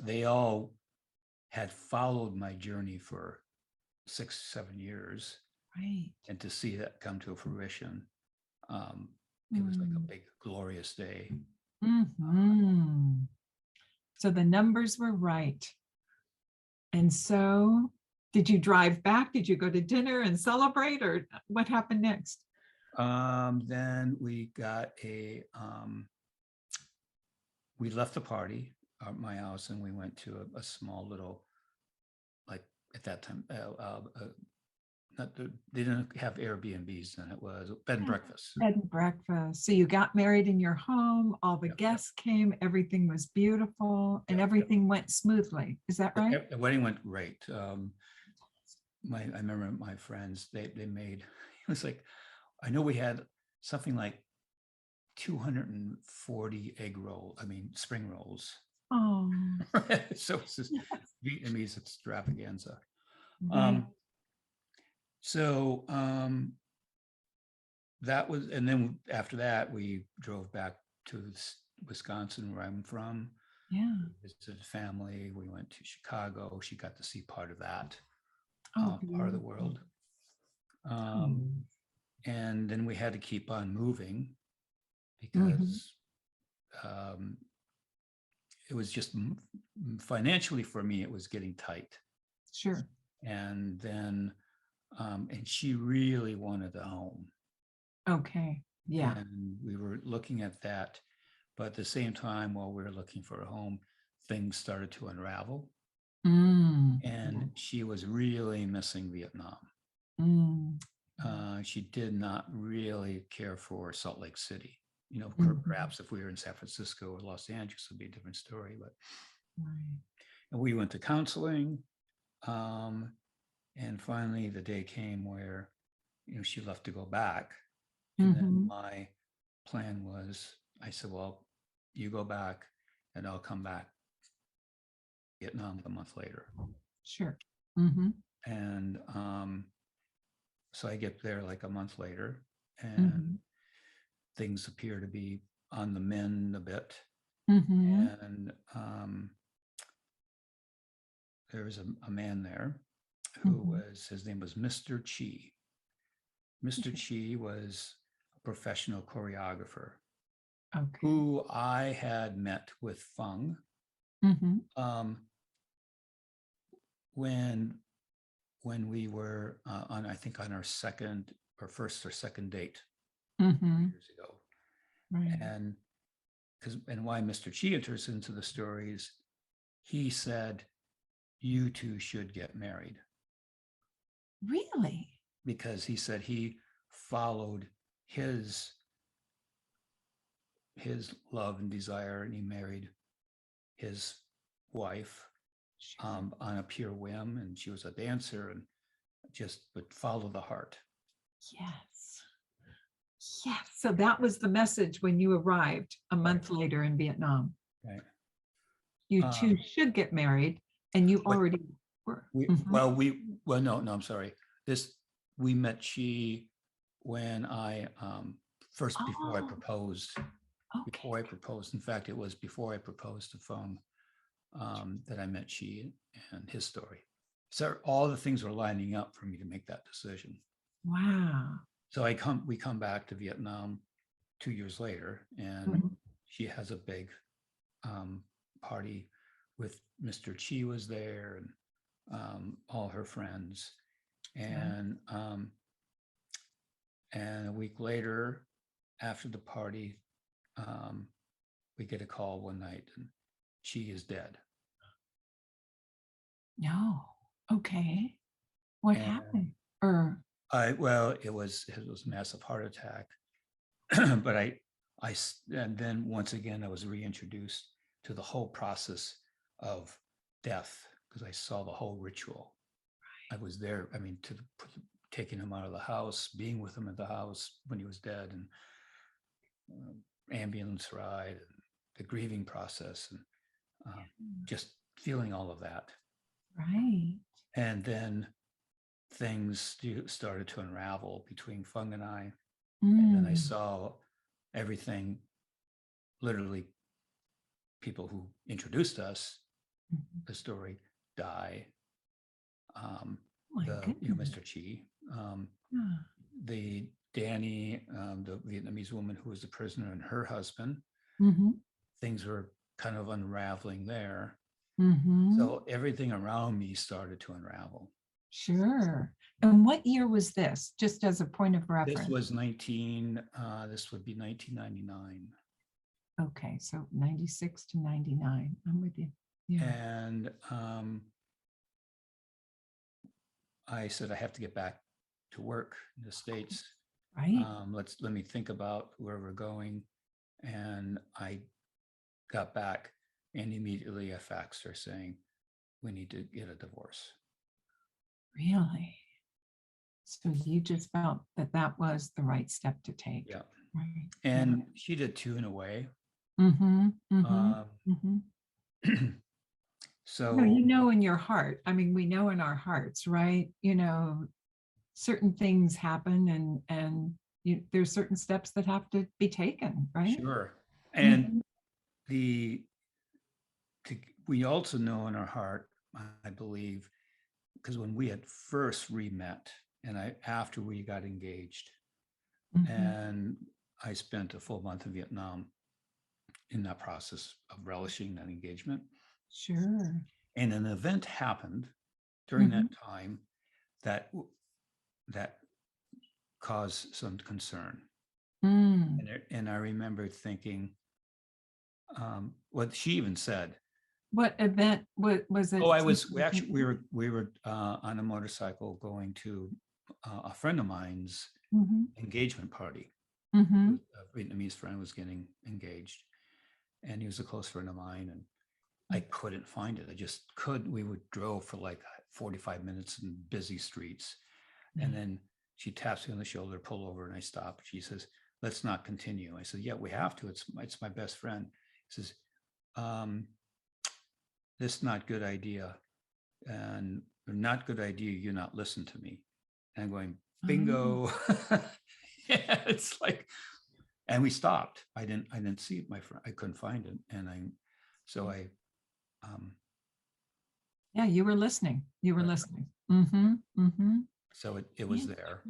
they all had followed my journey for 6-7 years, right? And to see that come to fruition, it was like a big glorious day. So the numbers were right. And so did you drive back? Did you go to dinner and celebrate, or what happened next? Then we got we left the party at my house and we went to a small little, like at that time, they didn't have Airbnbs then, it was bed and breakfast. Bed and breakfast. So you got married in your home, all the guests came, everything was beautiful, and everything went smoothly. Is that right? The wedding went great. I remember my friends, they made, it was like, I know we had something like 240 spring rolls. Oh. So it's this Vietnamese extravaganza. So that was, and then after that, we drove back to Wisconsin, where I'm from. Yeah. We visited family. We went to Chicago. She got to see part of that, part of the world. And then we had to keep on moving because it was just financially for me, it was getting tight. Sure. And then, and she really wanted a home. Okay. Yeah. And we were looking at that, but at the same time, while we were looking for a home, things started to unravel. And she was really missing Vietnam. She did not really care for Salt Lake City. Perhaps if we were in San Francisco or Los Angeles, it would be a different story. But and we went to counseling. And finally, the day came where, she left to go back. And then my plan was, I said, well, you go back and I'll come back Vietnam a month later. Sure. Mm-hmm. And so I get there like a month later, and Mm-hmm. things appear to be on the mend a bit. Mm-hmm. And there was a man there who Mm-hmm. was, his name was Mr. Chi. Mr. Chi was a professional choreographer Okay. who I had met with Fung Mm-hmm. when we were on, I think, on our first or second date Mm-hmm. years ago. Right. And why Mr. Chi enters into the stories, he said, you two should get married. Really? Because he said he followed his love and desire, and he married his wife Sure. on a pure whim, and she was a dancer and just would follow the heart. Yes. Yes. So that was the message when you arrived a month later in Vietnam. Right. You two should get married, and you But already were. no, I'm sorry. We met she when I first, before I Oh, proposed. okay. Before I proposed. In fact, it was before I proposed to Fung that I met she and his story. So all the things were lining up for me to make that decision. Wow. So we come back to Vietnam 2 years later, and Mhm. she has a big party with Mr. Chi was there, and all her friends. And a week later, after the party, we get a call one night, and she is dead. No. Okay. What And happened? Or it was a massive heart attack. But and then once again, I was reintroduced to the whole process of death, because I saw the whole ritual. I was there. I mean, taking him out of the house, being with him at the house when he was dead, and ambulance ride, and the grieving process, and just feeling all of that. right. And then things started to unravel between Fung and I. And then I Mm. saw everything, literally people who introduced us, Mhm. the story, die. My goodness. Mr. Chi, Yeah. the Danny, the Vietnamese woman who was the prisoner, and her husband, Mm-hmm. things were kind of unraveling there. Mm-hmm. So everything around me started to unravel. Sure. And what year was this? Just as a point of reference. This would be 1999. Okay, so 96 to 99. I'm with you. Yeah. And I said, I have to get back to work in the States. Right. Let me think about where we're going. And I got back, and immediately I faxed her saying, we need to get a divorce. Really? So you just felt that that was the right step to take. Yeah. Right. And she did too, in a way. Mm-hmm. Mm-hmm. Mm-hmm. So No, you know, in your heart. I mean, we know in our hearts, right? You know, certain things happen, and there's certain steps that have to be taken, right? sure. And Mhm. we also know in our heart, I believe, because when we had first re-met, and after we got engaged, Mhm. and I spent a full month in Vietnam in that process of relishing that engagement. Sure. And an event happened during that time that caused some concern. Mm. And I remember thinking, what she even said. What event was it? We were on a motorcycle going to a friend of mine's engagement party. Mm-hmm. A Vietnamese friend was getting engaged, and he was a close friend of mine, and I couldn't find it. I just couldn't. We would drove for like 45 minutes in busy streets. And then she taps me on the shoulder, pull over, and I stop. She says, let's not continue. I said, yeah, we have to. It's my best friend. He says, this not good idea, and not good idea, you not listen to me. And I'm going, bingo. Yeah, it's like, and we stopped. I didn't see my friend. I couldn't find it. And yeah, you were listening. You were right. listening. Mm-hmm. Mm-hmm. So it was there.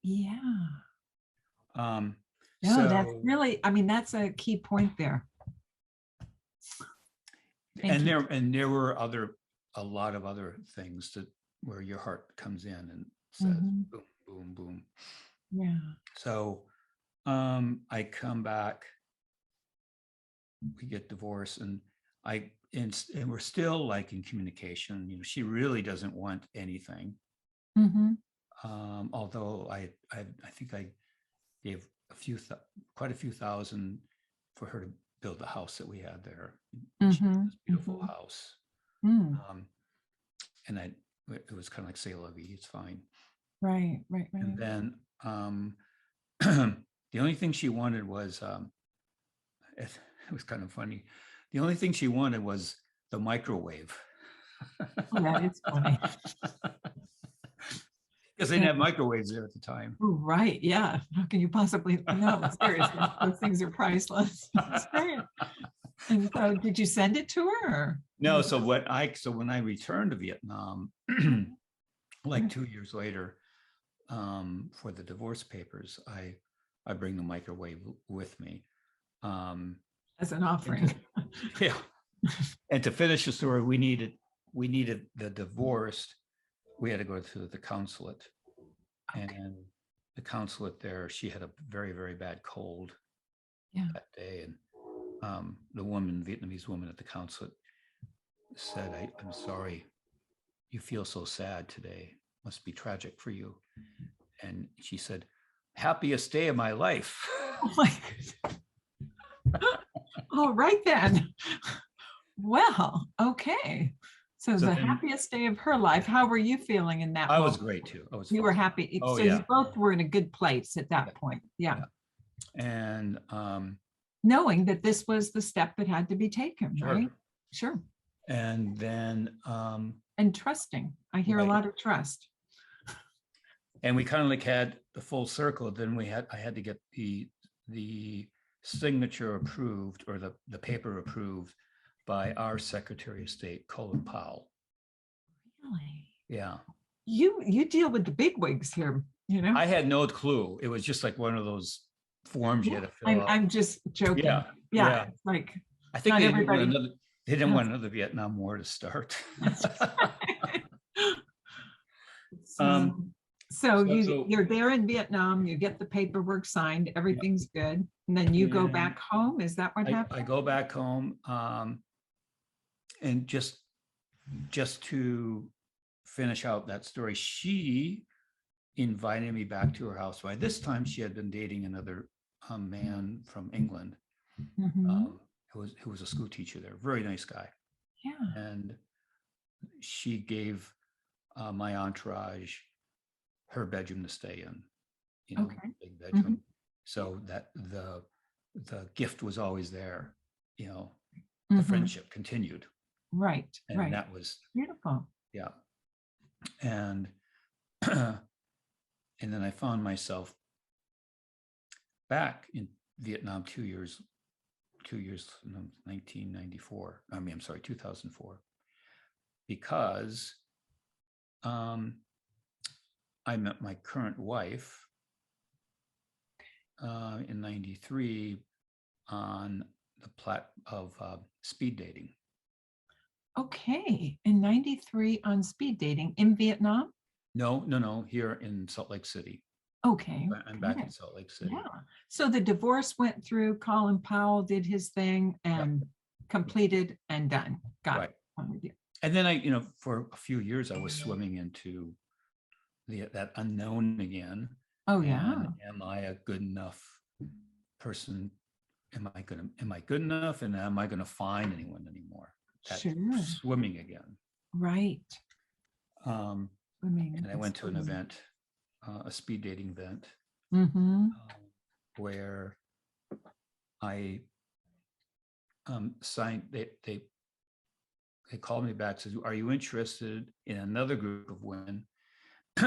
Yeah. No, that's So, really, I mean, that's a key point there. Thank and you. there were a lot of other things that where your heart comes in and says Mhm. boom, boom, boom. Yeah. So I come back, we get divorced, and and we're still like in communication. You know, she really doesn't want anything. Mm-hmm. Although I think I gave quite a few thousand for her to build the house that we had there. And she Mm-hmm. has this beautiful Mm-hmm. house. Mm. And it was kind of like say la vie, it's fine. Right, right, And right. then the only thing she wanted was it was kind of funny. The only thing she wanted was the microwave. Oh, that is funny. Because they didn't have microwaves there at the time. Oh, right. Yeah. How can you possibly? No, seriously, those things are priceless. That's great. And so, did you send it to her? Or No, so when I returned to Vietnam, like 2 years later, for the divorce papers, I bring the microwave with me. as an offering? Yeah. And to finish the story, we needed the divorce. We had to go to the consulate, Okay. and the consulate there, she had a very, very bad cold that day. And the Vietnamese woman at the consulate said, I'm sorry, you feel so sad today. Must be tragic for you. And she said, happiest day of my life. Oh my goodness. All right then. Well, okay. So the happiest day of her life. How were you feeling in that I moment? was great too. I was You fine. were happy. Oh, So yeah. you both were in a good place at that point. Yeah. And knowing that this was the step that had to be taken, sure. right? Sure. And then and trusting. I hear a lot of trust. And we kind of like had the full circle. Then I had to get the signature approved, or the paper approved by our Secretary of State, Colin Powell. Really? Yeah. You deal with the big wigs here, you know? I had no clue. It was just like one of those forms you had to fill out. I'm just joking. Yeah. It's like, I think they didn't want another Vietnam War to start. So you're there in Vietnam, you get the paperwork signed, everything's good, and then you go back home. Is that what happened? I go back home, and just to finish out that story, she invited me back to her house. By this time, she had been dating another man from England, who was a school teacher there. Very nice guy. Yeah. And she gave my entourage her bedroom to stay in, big bedroom. So that the gift was always there, the friendship continued. Right. And that was beautiful. Yeah. And and then I found myself back in Vietnam 2 years, 1994. I'm sorry, 2004, because I met my current wife in 93 on the plat of speed dating. Okay. In 93 on speed dating in Vietnam? No, here in Salt Lake City. Okay. I'm back in Salt Lake City. Yeah. So the divorce went through, Colin Powell did his thing and completed and done. Got it. I'm with you. And then for a few years, I was swimming into that unknown again. Oh, yeah. And am I a good enough person? Am I good enough? And am I going to find anyone anymore? That's swimming again. Right. Swimming. And I went to an event, a speed dating event, where I signed, they called me back, says, are you interested in another group of women?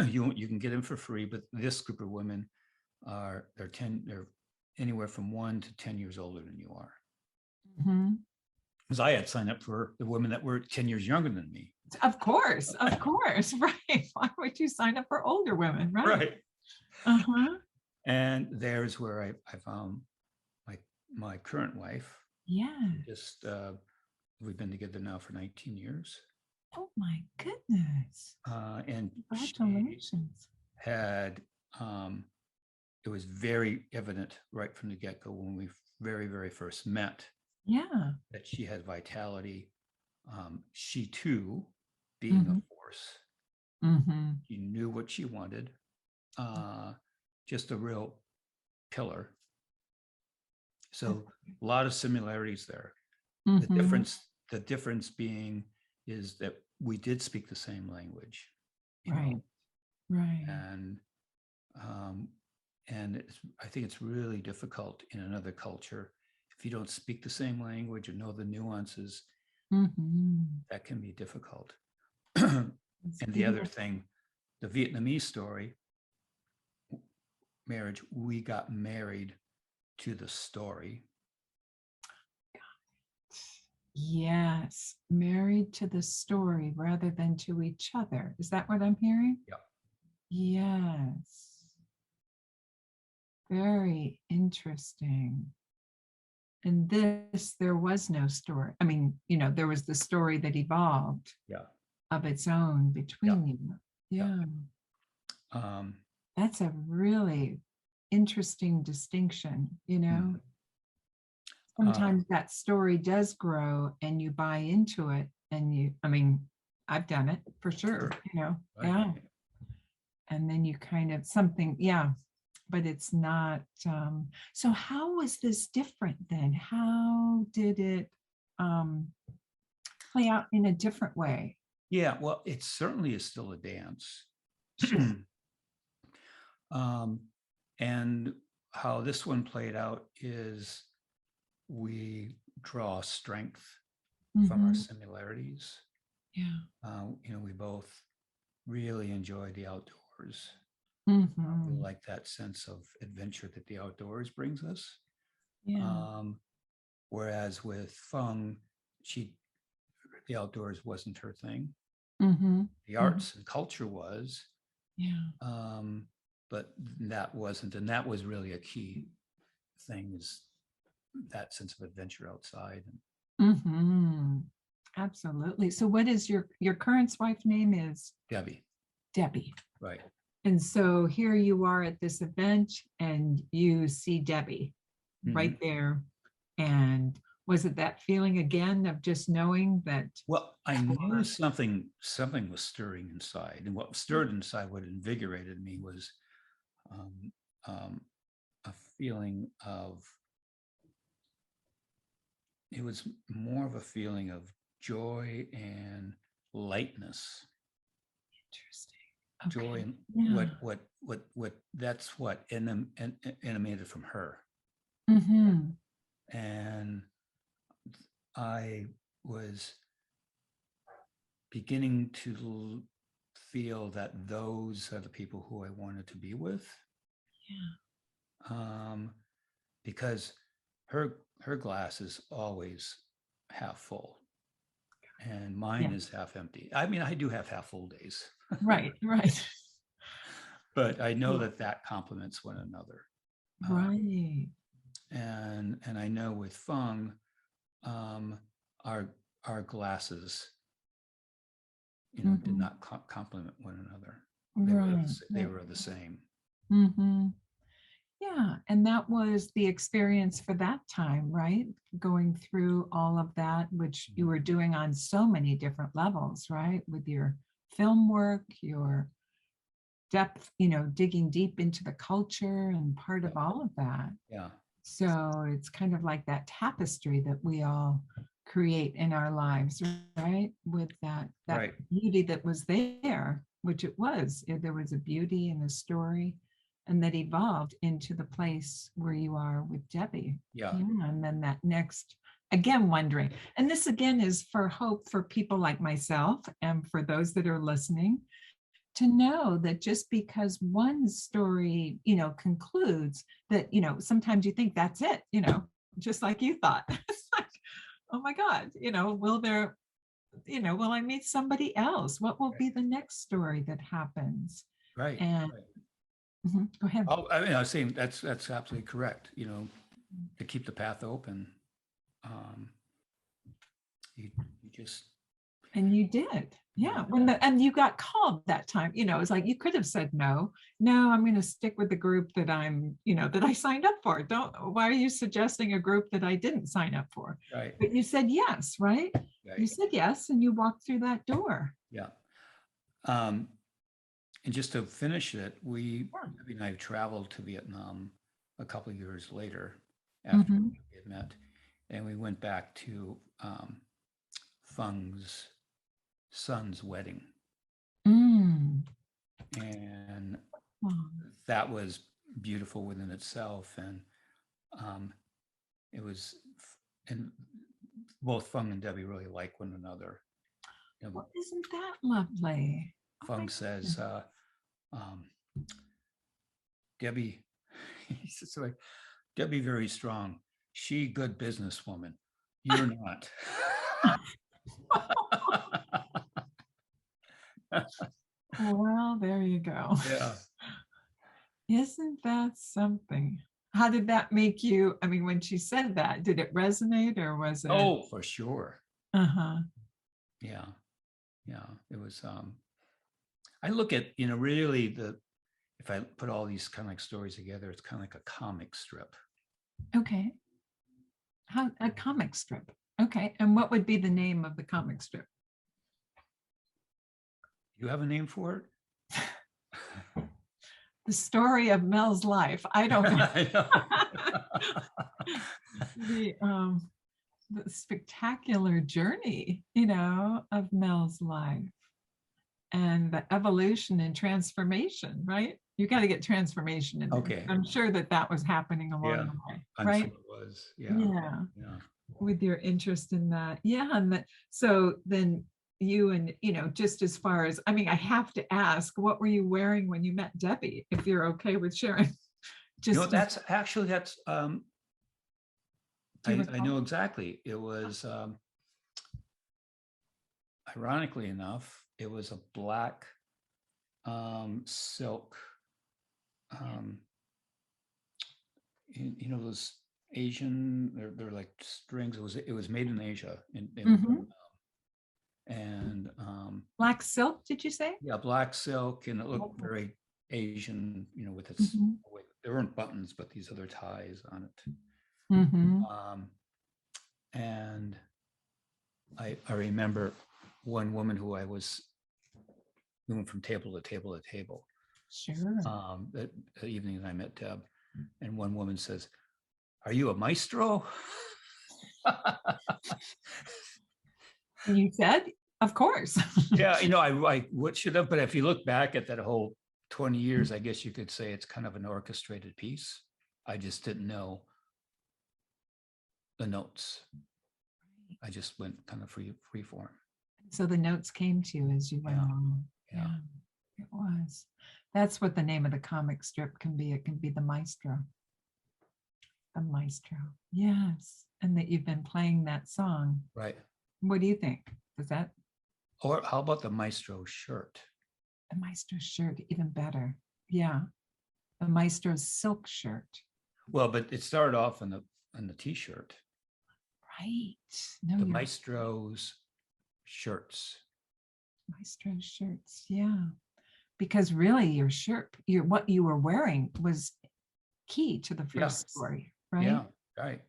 You can get them for free, but this group of women they're anywhere from 1 to 10 years older than you are. Because I had signed up for the women that were 10 years younger than me. Of course, right. Why would you sign up for older women, right? Right. Uh-huh. And there's where I found my current wife. Yeah. Just we've been together now for 19 years. Oh my goodness. And Congratulations. Had it was very evident right from the get-go when we very, very first met. Yeah. That she had vitality. She too, being a force, she knew what she wanted. Just a real pillar. So a lot of similarities there. The difference being is that we did speak the same language. Right. Right. And I think it's really difficult in another culture if you don't speak the same language or know the nuances. That can be difficult. And the other thing, the Vietnamese story, marriage, we got married to the story. Yes, married to the story rather than to each other. Is that what I'm hearing? Yeah. Yes. Very interesting. And this, there was no story. I mean, there was the story that evolved of its own between you. Yeah. That's a really interesting distinction, Sometimes that story does grow and you buy into it and I've done it for sure, Right. Yeah. And then you kind of but it's not. So how was this different then? How did it play out in a different way? Yeah, well, it certainly is still a dance. And how this one played out is we draw strength from our similarities. Yeah. We both really enjoy the outdoors. We like that sense of adventure that the outdoors brings us. Yeah. Whereas with Feng, the outdoors wasn't her thing. The arts and culture was. Yeah. But that wasn't, and that was really a key thing, is that sense of adventure outside. Absolutely. So what is your current wife's name is? Debbie. Right. And so here you are at this event and you see Debbie right there. And was it that feeling again of just knowing that? Well, I knew something was stirring inside, and what stirred inside, what invigorated me was a feeling of, it was more of a feeling of joy and lightness. Interesting. Joy and what that's what emanated from her. And I was beginning to feel that those are the people who I wanted to be with. Because her glass is always half full and mine is half empty. I mean, I do have half full days. Right. But I know that complements one another. Right. And I know with Feng, our glasses, did not complement one another. They were the same. Yeah, and that was the experience for that time, right? Going through all of that, which you were doing on so many different levels, right? With your film work, your depth, digging deep into the culture and part of all of that. Yeah. So it's kind of like that tapestry that we all create in our lives, right? With that beauty that was there, which it was. There was a beauty and a story, and that evolved into the place where you are with Debbie. Yeah. And then that next again wondering, and this again is for hope for people like myself and for those that are listening, to know that just because one story, concludes, that, sometimes you think that's it, just like you thought. It's like, oh my God, will there, will I meet somebody else? What will be the next story that happens? Right. And go ahead. Oh, I mean, I was saying that's absolutely correct. To keep the path open, you just. And you did. Yeah. And you got called that time, it's like you could have said no, I'm going to stick with the group that that I signed up for. Why are you suggesting a group that I didn't sign up for? Right. But you said yes, right? You said yes, and you walked through that door. Yeah. And just to finish it, Debbie and I traveled to Vietnam a couple of years later after we had met, and we went back to Fung's son's wedding. And that was beautiful within itself. And it was, and both Fung and Debbie really like one another. Well, isn't that lovely? Fung says, Debbie, he says, like, Debbie very strong. She good businesswoman. You're not. Well, there you go. Yeah. Isn't that something? How did that make you? I mean, when she said that, did it resonate or was it? Oh, for sure. Uh-huh. Yeah. Yeah. It was, I look at, really if I put all these kind of like stories together, it's kind of like a comic strip. Okay. How a comic strip. Okay. And what would be the name of the comic strip? You have a name for it? The story of Mel's life. I don't know. The spectacular journey, of Mel's life and the evolution and transformation, right? You got to get transformation in there. Okay. I'm sure that was happening along the way, right? I'm sure it was. Yeah. Yeah. With your interest in that. Yeah. And so then you and, just as far as, I mean, I have to ask, what were you wearing when you met Debbie, if you're okay with sharing? That's I know exactly. It was, ironically enough, it was a black silk, those Asian, they're like strings. It was made in Asia, and black silk, did you say? Yeah, black silk, and it looked very Asian, with its, there weren't buttons, but these other ties on it. And I remember one woman who I was moving from table to table to table. Sure. That evening that I met Deb, and one woman says, "Are you a maestro?" And you said, "Of course." Yeah, I should have, but if you look back at that whole 20 years, I guess you could say it's kind of an orchestrated piece. I just didn't know the notes. I just went kind of free form. So the notes came to you as you went along. Yeah, it was. That's what the name of the comic strip can be. It can be the Maestro. The Maestro. Yes. And that you've been playing that song. Right. What do you think? Does that? Or how about the Maestro shirt? The Maestro shirt, even better. Yeah. The Maestro's silk shirt. Well, but it started off on the t-shirt. Right. No, the Maestro's shirts. Maestro's shirts. Yeah. Because really your shirt, what you were wearing was key to the first story, right? Yeah, right.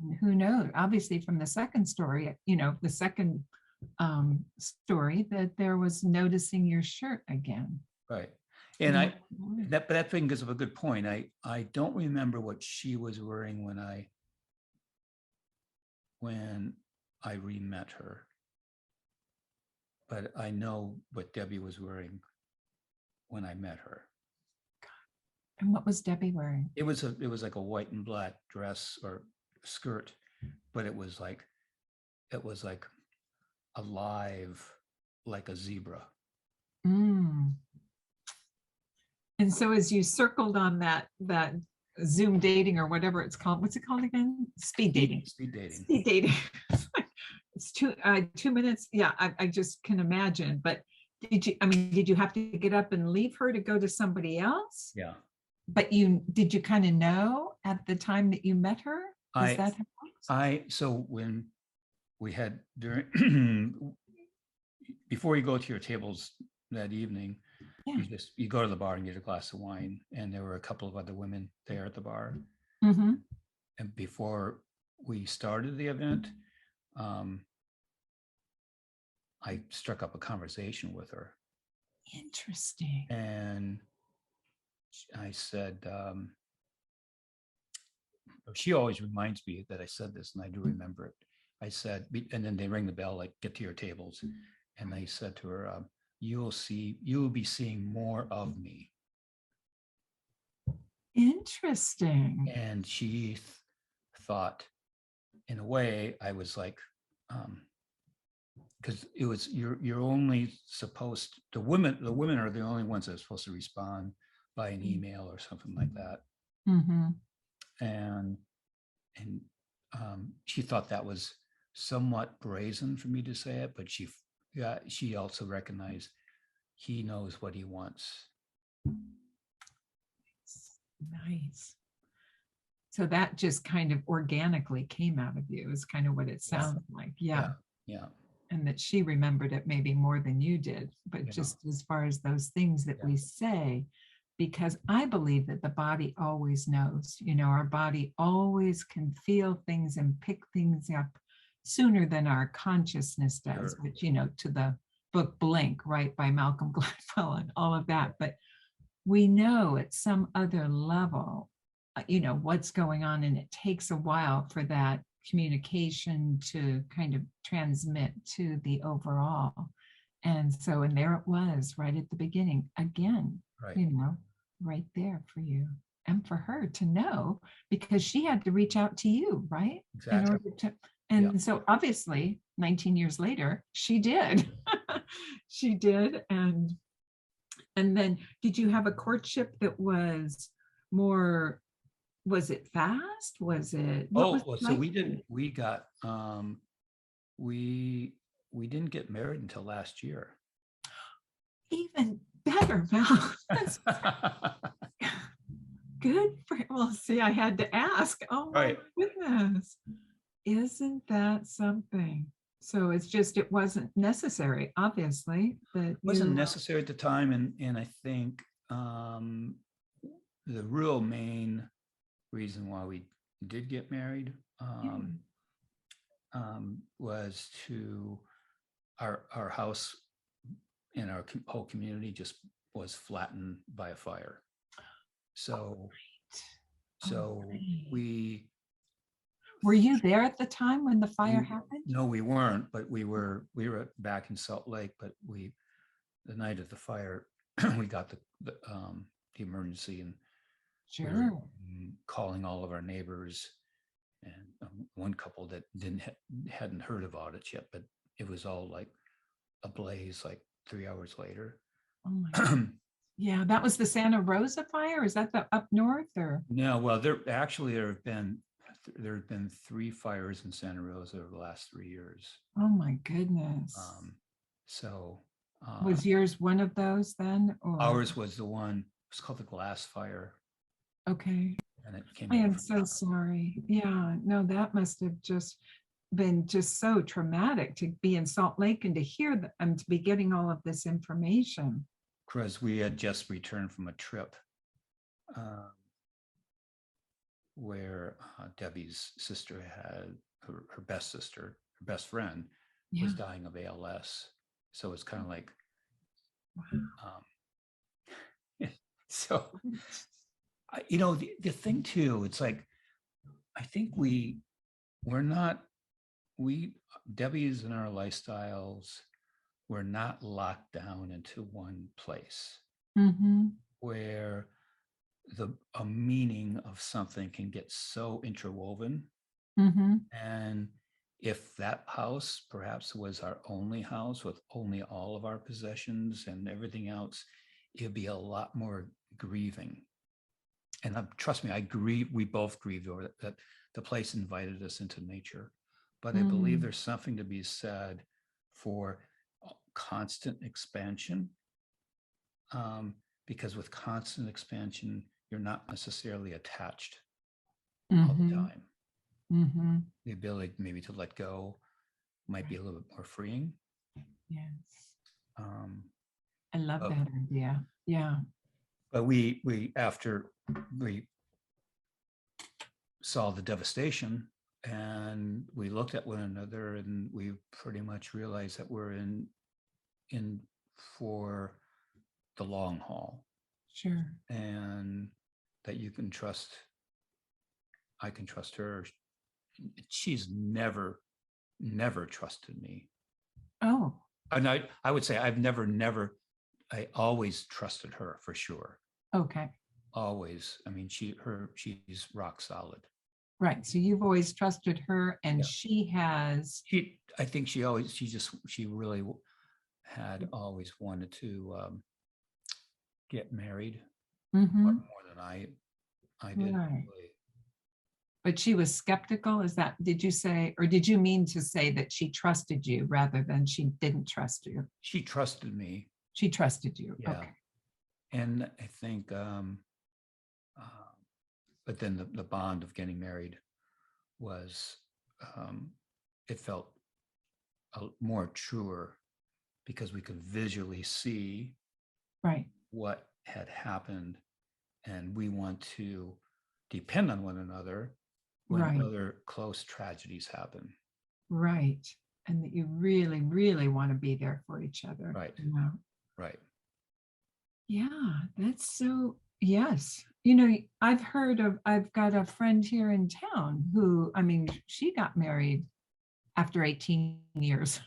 And who knows? Obviously from the second story, the second story, that there was noticing your shirt again. Right. And that brings up a good point. I don't remember what she was wearing when I re-met her, but I know what Debbie was wearing when I met her. And what was Debbie wearing? It was like a white and black dress or skirt but it was like alive, like a zebra. Mm. And so as you circled on that Zoom dating or whatever it's called, what's it called again? Speed dating. Speed dating. Speed dating. It's 2 minutes. Yeah, I just can imagine. But did you have to get up and leave her to go to somebody else? Yeah. But did you kind of know at the time that you met her? Is that how it works? So when we had during before you go to your tables that evening, Yeah. you go to the bar and get a glass of wine, and there were a couple of other women there at the bar. Mm-hmm. And before we started the event, I struck up a conversation with her. Interesting. And I said, she always reminds me that I said this, and I do remember it. I said, and then they ring the bell, like, get to your tables. And I said to her, you'll be seeing more of me. Interesting. And she thought, in a way, I was like, because it was you're only supposed, the women are the only ones that are supposed to respond by an email or something like that. Mm-hmm. And she thought that was somewhat brazen for me to say it, but she also recognized he knows what he wants. Nice. So that just kind of organically came out of you, is kind of what it sounds like. Yeah. Yeah. And that she remembered it maybe more than you did, but just as far as those things that we say, because I believe that the body always knows, our body always can feel things and pick things up sooner than our consciousness does, which, to the book Blink, right, by Malcolm Gladwell and all of that. But we know at some other level, what's going on, and it takes a while for that communication to kind of transmit to the overall. And so, and there it was right at the beginning again, right there for you and for her to know, because she had to reach out to you, right? Exactly. In order to, and so obviously 19 years later, she did. She did. And then did you have a courtship that was more, was it fast? Was it, so we didn't get married until last year. Even better, Mel. That's good for, well, see, I had to ask. Oh my goodness. Isn't that something? So it's just, it wasn't necessary, obviously. It wasn't necessary at the time. And I think the real main reason why we did get married was to our house and our whole community just was flattened by a fire. So we were you there at the time when the fire happened? No, we weren't, but we were back in Salt Lake. But the night of the fire, we got the emergency, and we were calling all of our neighbors, and one couple that hadn't heard about it yet, but it was all like ablaze like 3 hours later. Oh my God. Yeah, that was the Santa Rosa fire. Is that the up north, or? No, well, there have been 3 fires in Santa Rosa over the last 3 years. Oh my goodness. Was yours one of those then? Or? Ours was the one, it's called the Glass Fire. Okay. And it came. I am so sorry. Yeah, no, that must have just been just so traumatic to be in Salt Lake and to hear that and to be getting all of this information. Because we had just returned from a trip where Debbie's sister had her best friend was dying of ALS. So it's kind of like, so, the thing too, it's like, I think Debbie's and our lifestyles, we're not locked down into one place where a meaning of something can get so interwoven Mm-hmm. And if that house perhaps was our only house with only all of our possessions and everything else, it'd be a lot more grieving. And trust me, we both grieved over that the place invited us into nature. But I believe there's something to be said for constant expansion, because with constant expansion, you're not necessarily attached all the Mm-hmm. time. Mm-hmm. The ability maybe to let go might be a little bit more freeing. Yes. Um, I love but, that idea. Yeah. but we after we saw the devastation and we looked at one another and we pretty much realized that we're in for the long haul, Sure. and that I can trust her. She's never trusted me. Oh, And I would say I always trusted her for sure. okay. Always. I mean, she's rock solid. Right. So you've always trusted her, and Yeah. she has. I think she really had always wanted to get married more than I did. Right. Really. But she was skeptical. Did you say, or did you mean to say that she trusted you rather than she didn't trust you? She trusted me. She trusted you. Yeah. Okay. And I think, but then the bond of getting married was, it felt more truer because we could visually see Right. what had happened, and we want to depend on one another when Right. other close tragedies happen. Right. And that you really, really want to be there for each other. Right. You know? Right. Yeah, that's so, yes. I've got a friend here in town who, I mean, she got married after 18 years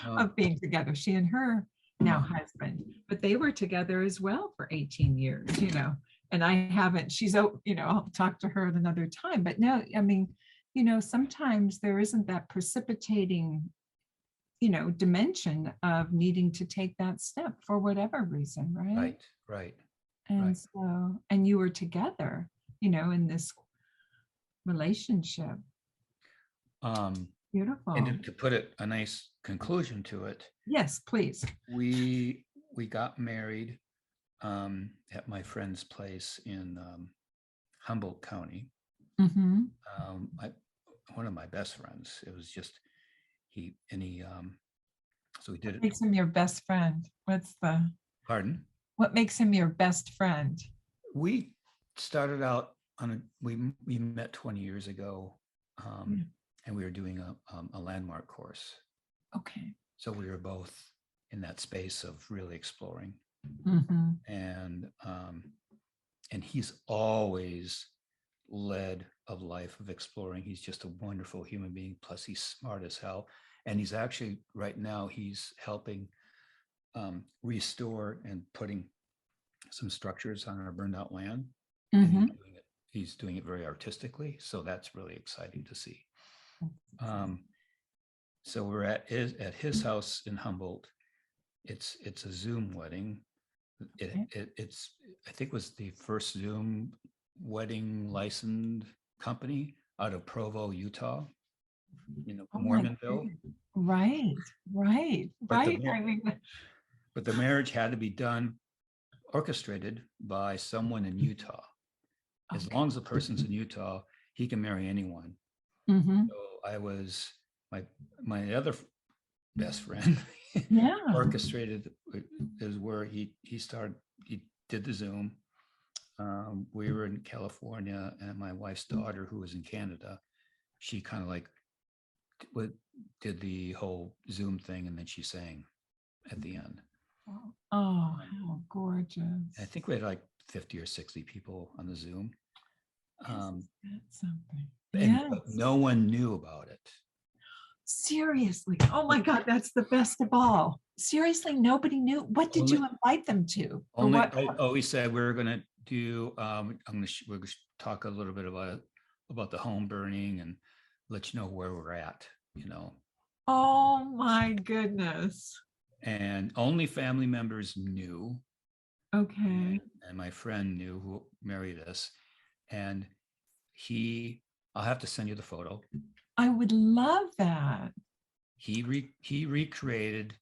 of being together, she and her now husband, but they were together as well for 18 years, and I haven't, I'll talk to her at another time, but no, I mean, sometimes there isn't that precipitating, dimension of needing to take that step for whatever reason, right? Right. And so, and you were together, in this relationship. Beautiful. And to put a nice conclusion to it, yes, please. We got married at my friend's place in Humboldt County. Mm-hmm. One of my best friends. It was just so we did it. What makes him your best friend? Pardon? What makes him your best friend? We started out we met 20 years ago, and we were doing a landmark course. Okay. So we were both in that space of really exploring. Mm-hmm. And he's always led a life of exploring. He's just a wonderful human being. Plus he's smart as hell. And he's actually right now he's helping restore and putting some structures on our burned out land. Mm-hmm. And he's doing it very artistically. So that's really exciting to see. So we're at his house in Humboldt. It's a Zoom wedding. It's I think it was the first Zoom wedding licensed company out of Provo, Utah. Mormonville. Right. But the marriage had to be done, orchestrated by someone in Utah. As long as the person's in Utah, he can marry anyone. Mm-hmm. So I was my other best friend. Yeah. Orchestrated is where he did the Zoom. We were in California, and my wife's daughter, who was in Canada, she kind of like did the whole Zoom thing, and then she sang at the end. Oh, how gorgeous. I think we had like 50 or 60 people on the Zoom. That's something. But no one knew about it. Seriously. Oh my God, that's the best of all. Seriously, nobody knew. What did you invite them to? I always said we were going to do. We're going to talk a little bit about the home burning and let you know where we're at, you know. Oh my goodness. And only family members knew. Okay. And my friend knew, who married us. And I'll have to send you the photo. I would love that. He recreated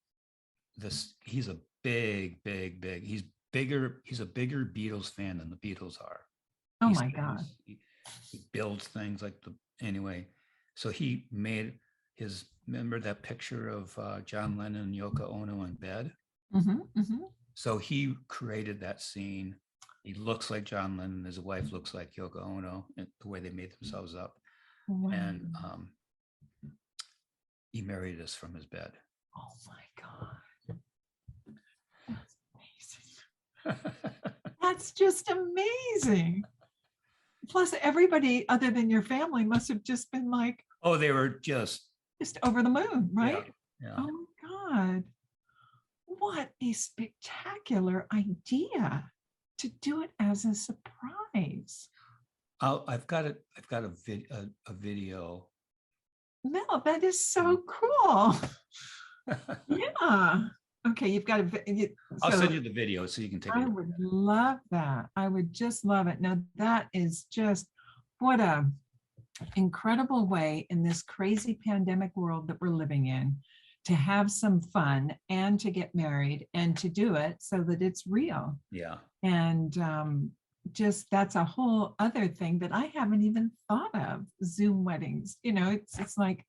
this. He's a big. He's bigger. He's a bigger Beatles fan than the Beatles are. Oh my God. He builds things like anyway. So he made remember that picture of John Lennon and Yoko Ono in bed? Mm-hmm, mm-hmm. So he created that scene. He looks like John Lennon. His wife looks like Yoko Ono, and the way they made themselves up. Wow. And he married us from his bed. Oh my God. That's amazing. That's just amazing. Plus, everybody other than your family must have just been like, oh, they were just over the moon, right? Yeah. Oh my God. What a spectacular idea to do it as a surprise. I've got a video. Mel, that is so cool. Yeah. Okay, you've got to. I'll send you the video so you can take it. I would love that. I would just love it. Now that is just what a incredible way in this crazy pandemic world that we're living in to have some fun and to get married and to do it so that it's real. Yeah. And just that's a whole other thing that I haven't even thought of. Zoom weddings, you know, it's like,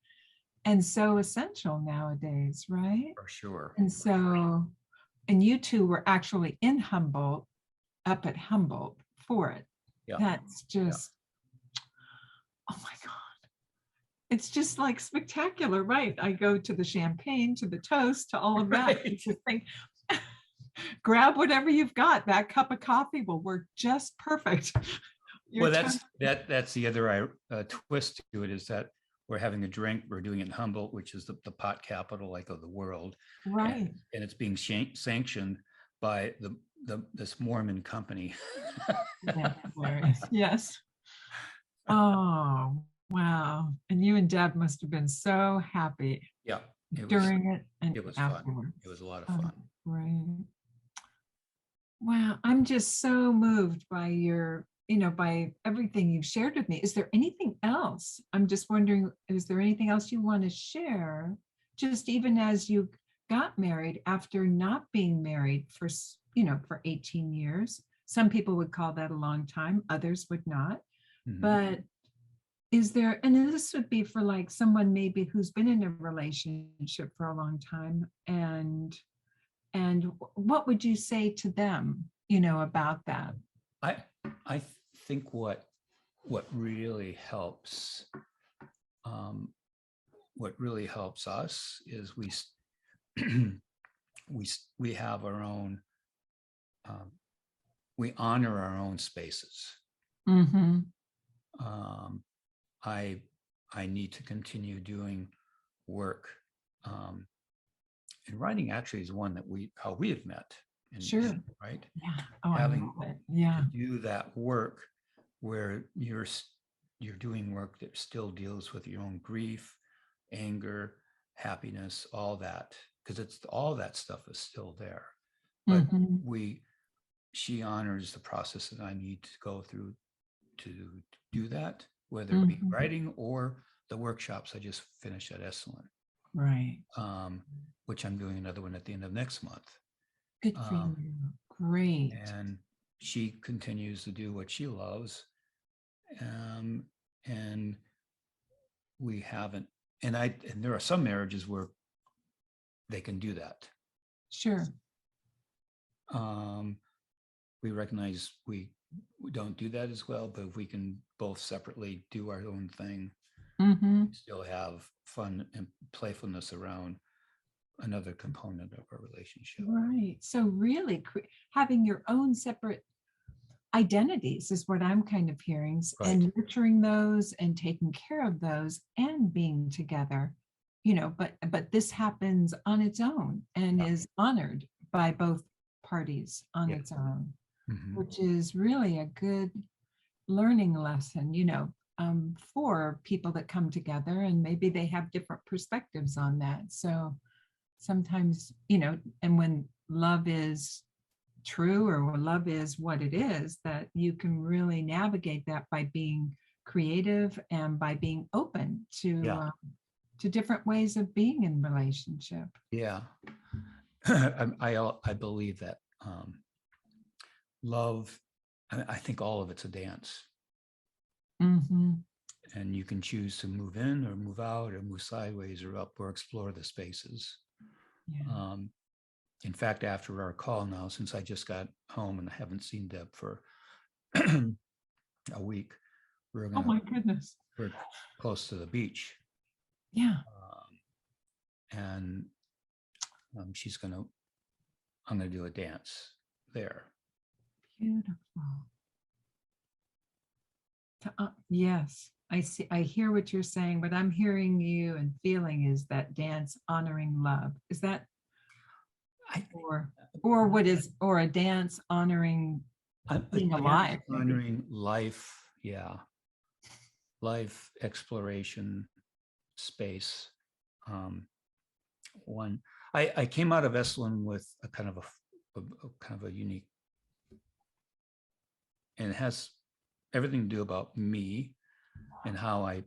and so essential nowadays, right? For sure. And so, and you two were actually in Humboldt, up at Humboldt for it. Yeah. That's just, oh my God. It's just like spectacular, right? I go to the champagne, to the toast, to all of that. Right. Just think, grab whatever you've got. That cup of coffee will work just perfect. Well, that's the other twist to it, is that we're having a drink. We're doing it in Humboldt, which is the pot capital, like, of the world, right? And it's being sanctioned by this Mormon company. Yes. Oh wow! And you and Deb must have been so happy. Yeah. During it and it was afterwards. Fun. It was a lot of fun. Right. Wow, I'm just so moved by your, by everything you've shared with me. Is there anything else? I'm just wondering, is there anything else you want to share? Just even as you got married after not being married for 18 years. Some people would call that a long time, others would not. Mm-hmm. But is there, and this would be for like someone maybe who's been in a relationship for a long time, and what would you say to them, about that? I think what really helps, us is we have our own, we honor our own spaces. Mm-hmm. I need to continue doing work. And writing actually is one that how we have met. Sure. Right? Yeah. Oh, having I love it. Yeah. to do that work where you're doing work that still deals with your own grief, anger, happiness, all that, because it's all that stuff is still there. But she honors the process that I need to go through to do that, whether it be writing or the workshops I just finished at Esalen. Right. Which I'm doing another one at the end of next month. Good for you. Great. And she continues to do what she loves. And we haven't, and there are some marriages where they can do that. Sure. We recognize we don't do that as well, but if we can both separately do our own thing, still have fun and playfulness around another component of our relationship. Right. So really having your own separate identities is what I'm kind of hearing, right. And nurturing those and taking care of those and being together, but this happens on its own and is honored by both parties on its own, which is really a good learning lesson, for people that come together, and maybe they have different perspectives on that. So sometimes, and when love is true, or when love is what it is, that you can really navigate that by being creative and by being open Yeah. to different ways of being in relationship. Yeah. I believe that love, I think all of it's a dance. Mm-hmm. And you can choose to move in or move out or move sideways or up or explore the spaces. Yeah. In fact, after our call now, since I just got home and I haven't seen Deb for a week, Oh my goodness. we're close to the beach. Yeah. And I'm gonna do a dance there. Beautiful. Yes, I see. I hear what you're saying. What I'm hearing you and feeling is that dance honoring love. Is that, or what is, or a dance honoring being alive? Honoring life, yeah. Life, exploration, space. I came out of Esalen with a kind of a unique, and it has everything to do about me and how I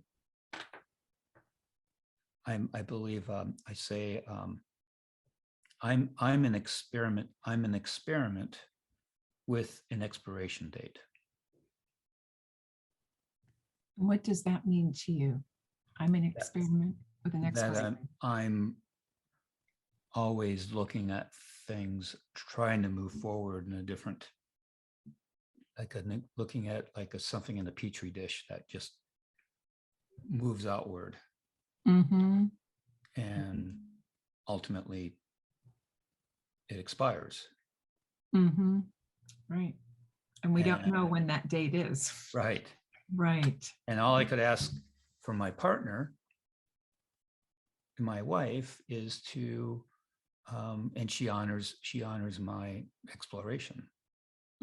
believe I say I'm an experiment. I'm an experiment with an expiration date. What does that mean to you? I'm an experiment with an experiment. That I'm always looking at things, trying to move forward in a different, looking at something in a petri dish that just moves outward. Mm-hmm. And ultimately it expires. Mm-hmm. Right. And we don't know when that date is. Right. Right. And all I could ask for my partner, my wife, is to, and she honors my exploration.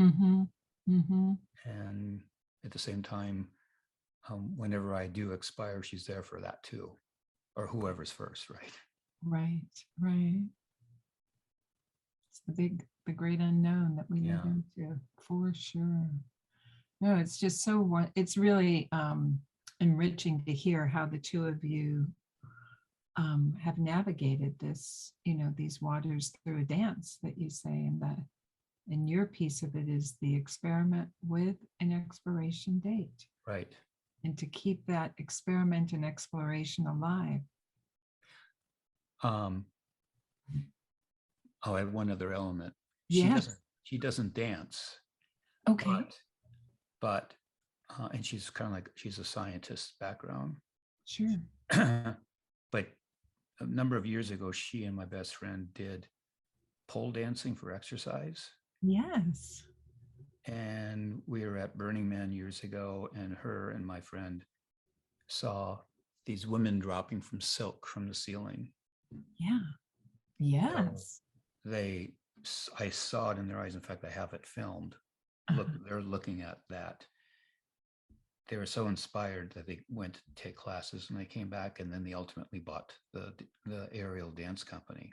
Mm-hmm. Mm-hmm. And at the same time, whenever I do expire, she's there for that too, or whoever's first, right? Right. Right. It's the great unknown that we live into, for sure. No, it's just it's really enriching to hear how the two of you have navigated this, these waters through a dance that you say, and your piece of it is the experiment with an expiration date. Right. And to keep that experiment and exploration alive. I'll add one other element. She doesn't dance. Okay. But and she's kind of she's a scientist background. Sure. But a number of years ago, she and my best friend did pole dancing for exercise. Yes. And we were at Burning Man years ago, and her and my friend saw these women dropping from silk from the ceiling. Yeah. Yes. I saw it in their eyes. In fact, I have it filmed. They're looking at that. They were so inspired that they went to take classes, and they came back, and then they ultimately bought the aerial dance company.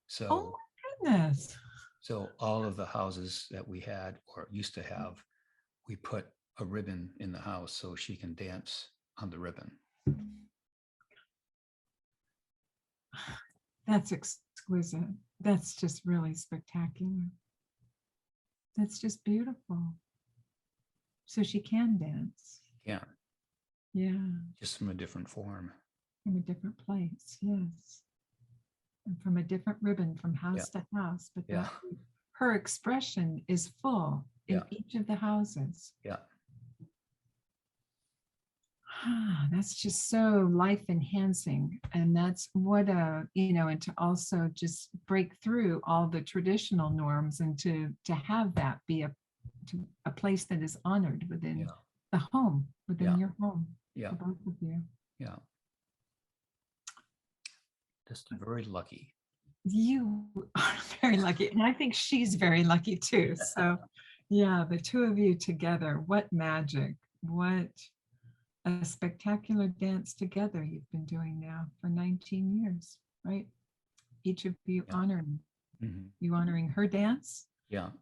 So, oh my goodness. So all of the houses that we had or used to have, we put a ribbon in the house so she can dance on the ribbon. That's exquisite. That's just really spectacular. That's just beautiful. So she can dance. Yeah. Yeah. Just from a different form. From a different place, yes. And from a different ribbon from house to house. But her expression is full in each of the houses. Yeah. That's just so life enhancing. And that's what and to also just break through all the traditional norms, and to have that be a place that is honored within the home, within your home. Yeah. For both of you. Yeah. Just very lucky. You are very lucky. And I think she's very lucky too. So yeah, the two of you together, what magic, what a spectacular dance together you've been doing now for 19 years, right? Each of you Yeah. honoring, Mhm. you honoring her dance, Yeah.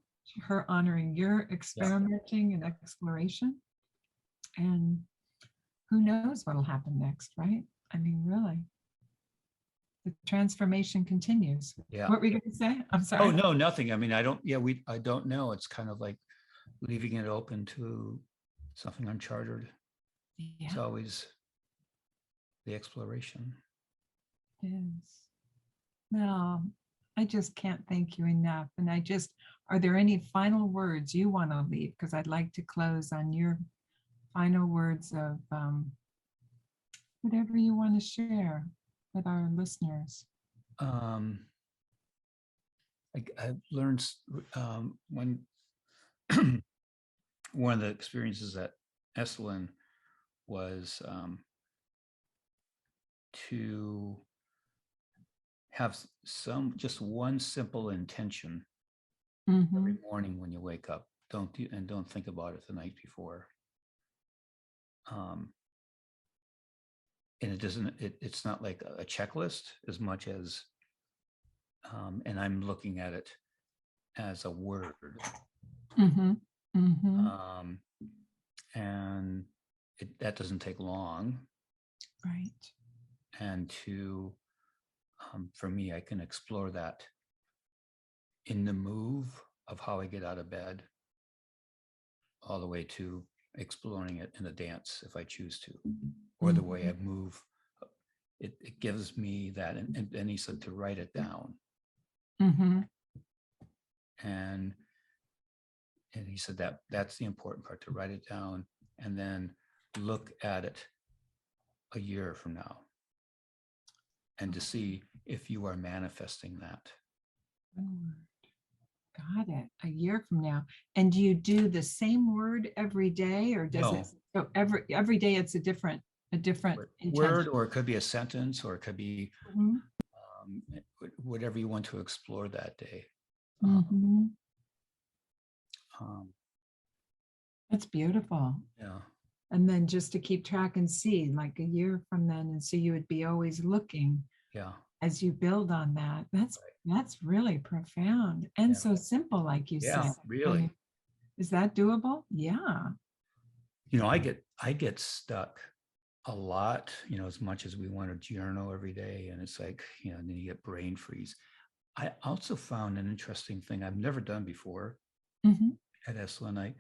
her honoring your Yeah. experimenting and exploration. And who knows what'll happen next, right? I mean, really, the transformation continues. Yeah. What were you going to say? I'm Oh, sorry. no, nothing. I mean, I don't know. It's kind of like leaving it open to something uncharted. It's Yeah, always the exploration. it is. No, I just can't thank you enough. And are there any final words you want to leave? Because I'd like to close on your final words of whatever you want to share with our listeners. I've learned when one of the experiences at Esalen was to have just one simple intention every morning when you wake up. Don't think about it the night before. And it's not like a checklist as much as, and I'm looking at it as a word. And that doesn't take long. Right. And for me, I can explore that in the move of how I get out of bed, all the way to exploring it in a dance if I choose to, or the way I move. It gives me that, and he said to write it down. And he said that's the important part, to write it down and then look at it a year from now and to see if you are manifesting that. Got it. A year from now. And do you do the same word every day, or does it? So every day it's a different word, or it could be a sentence, or it could be whatever you want to explore that day. That's beautiful. Yeah. And then just to keep track and see, like a year from then, and so you would be always looking. Yeah. As you build on that. That's really profound and so simple, like you said. Really. I mean, is that doable? Yeah. I get stuck a lot, as much as we want to journal every day, and it's like, and then you get brain freeze. I also found an interesting thing I've never done before at Esalen.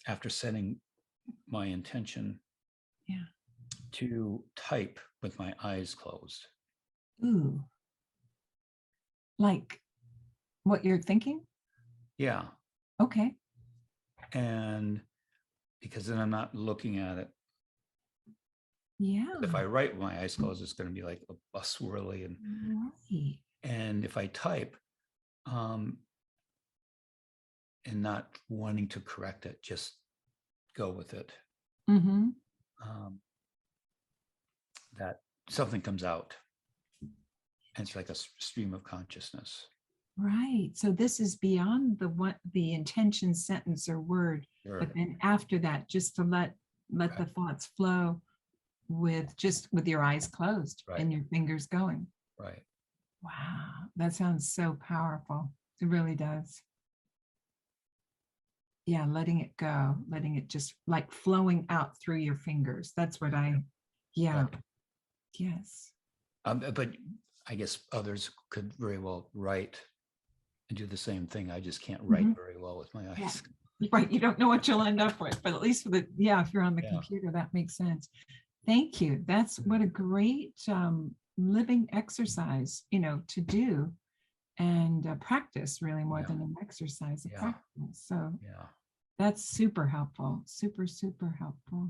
After setting my intention to type with my eyes closed. Ooh. Like what you're thinking? Yeah. Okay. And because then I'm not looking at it. Yeah. If I write with my eyes closed, it's going to be like a swirly. And if I type, and not wanting to correct it, just go with it. That something comes out. And it's like a stream of consciousness. Right. So this is beyond the intention sentence or word, but then after that, just to let the thoughts flow with your eyes closed and your fingers going. Right. Wow. That sounds so powerful. It really does. Yeah. Letting it go, letting it just like flowing out through your fingers. That's what yes. But I guess others could very well write and do the same thing. I just can't write very well with my eyes. Yeah. Right. You don't know what you'll end up with, but at least with if you're on the computer, that makes sense. Thank you. That's what a great living exercise, to do and practice, really more than an exercise, a practice. So that's super helpful. Super, super helpful.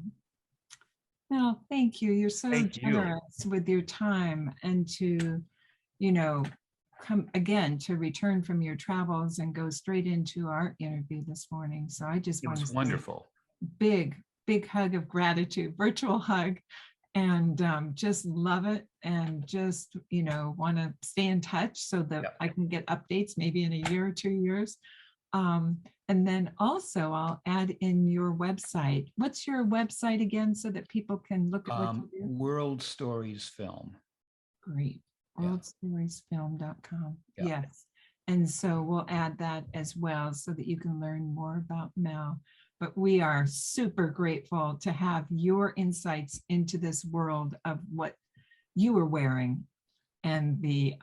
Well, thank you. You're so generous with your time, and to, come again to return from your travels and go straight into our interview this morning. So I just want to say wonderful. Big hug of gratitude, virtual hug, and just love it, and just want to stay in touch so that I can get updates maybe in a year or 2 years. And then also I'll add in your website. What's your website again so that people can look at what you do? World Stories Film. Great. Yeah. Worldstoriesfilm.com. Yeah. Yes. And so we'll add that as well so that you can learn more about Mel. But we are super grateful to have your insights into this world of what you were wearing and the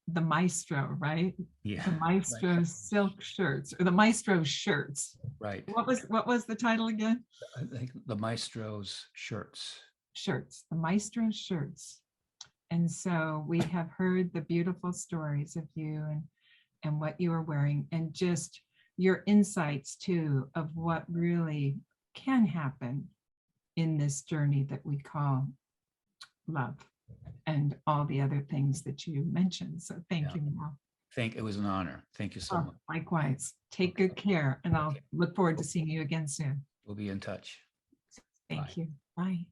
Maestro, right? Yeah. The Maestro Right. silk shirts or the Maestro shirts. Right. What was the title again? I think the Maestro's shirts. Shirts, the Maestro shirts. And so we have heard the beautiful stories of you and what you are wearing and just your insights too of what really can happen in this journey that we call love and all the other things that you mentioned. So thank you, Mel. It was an honor. Thank you so much. Likewise. Take good care and I'll look forward to seeing you again soon. We'll be in touch. Thank Bye. you. Bye.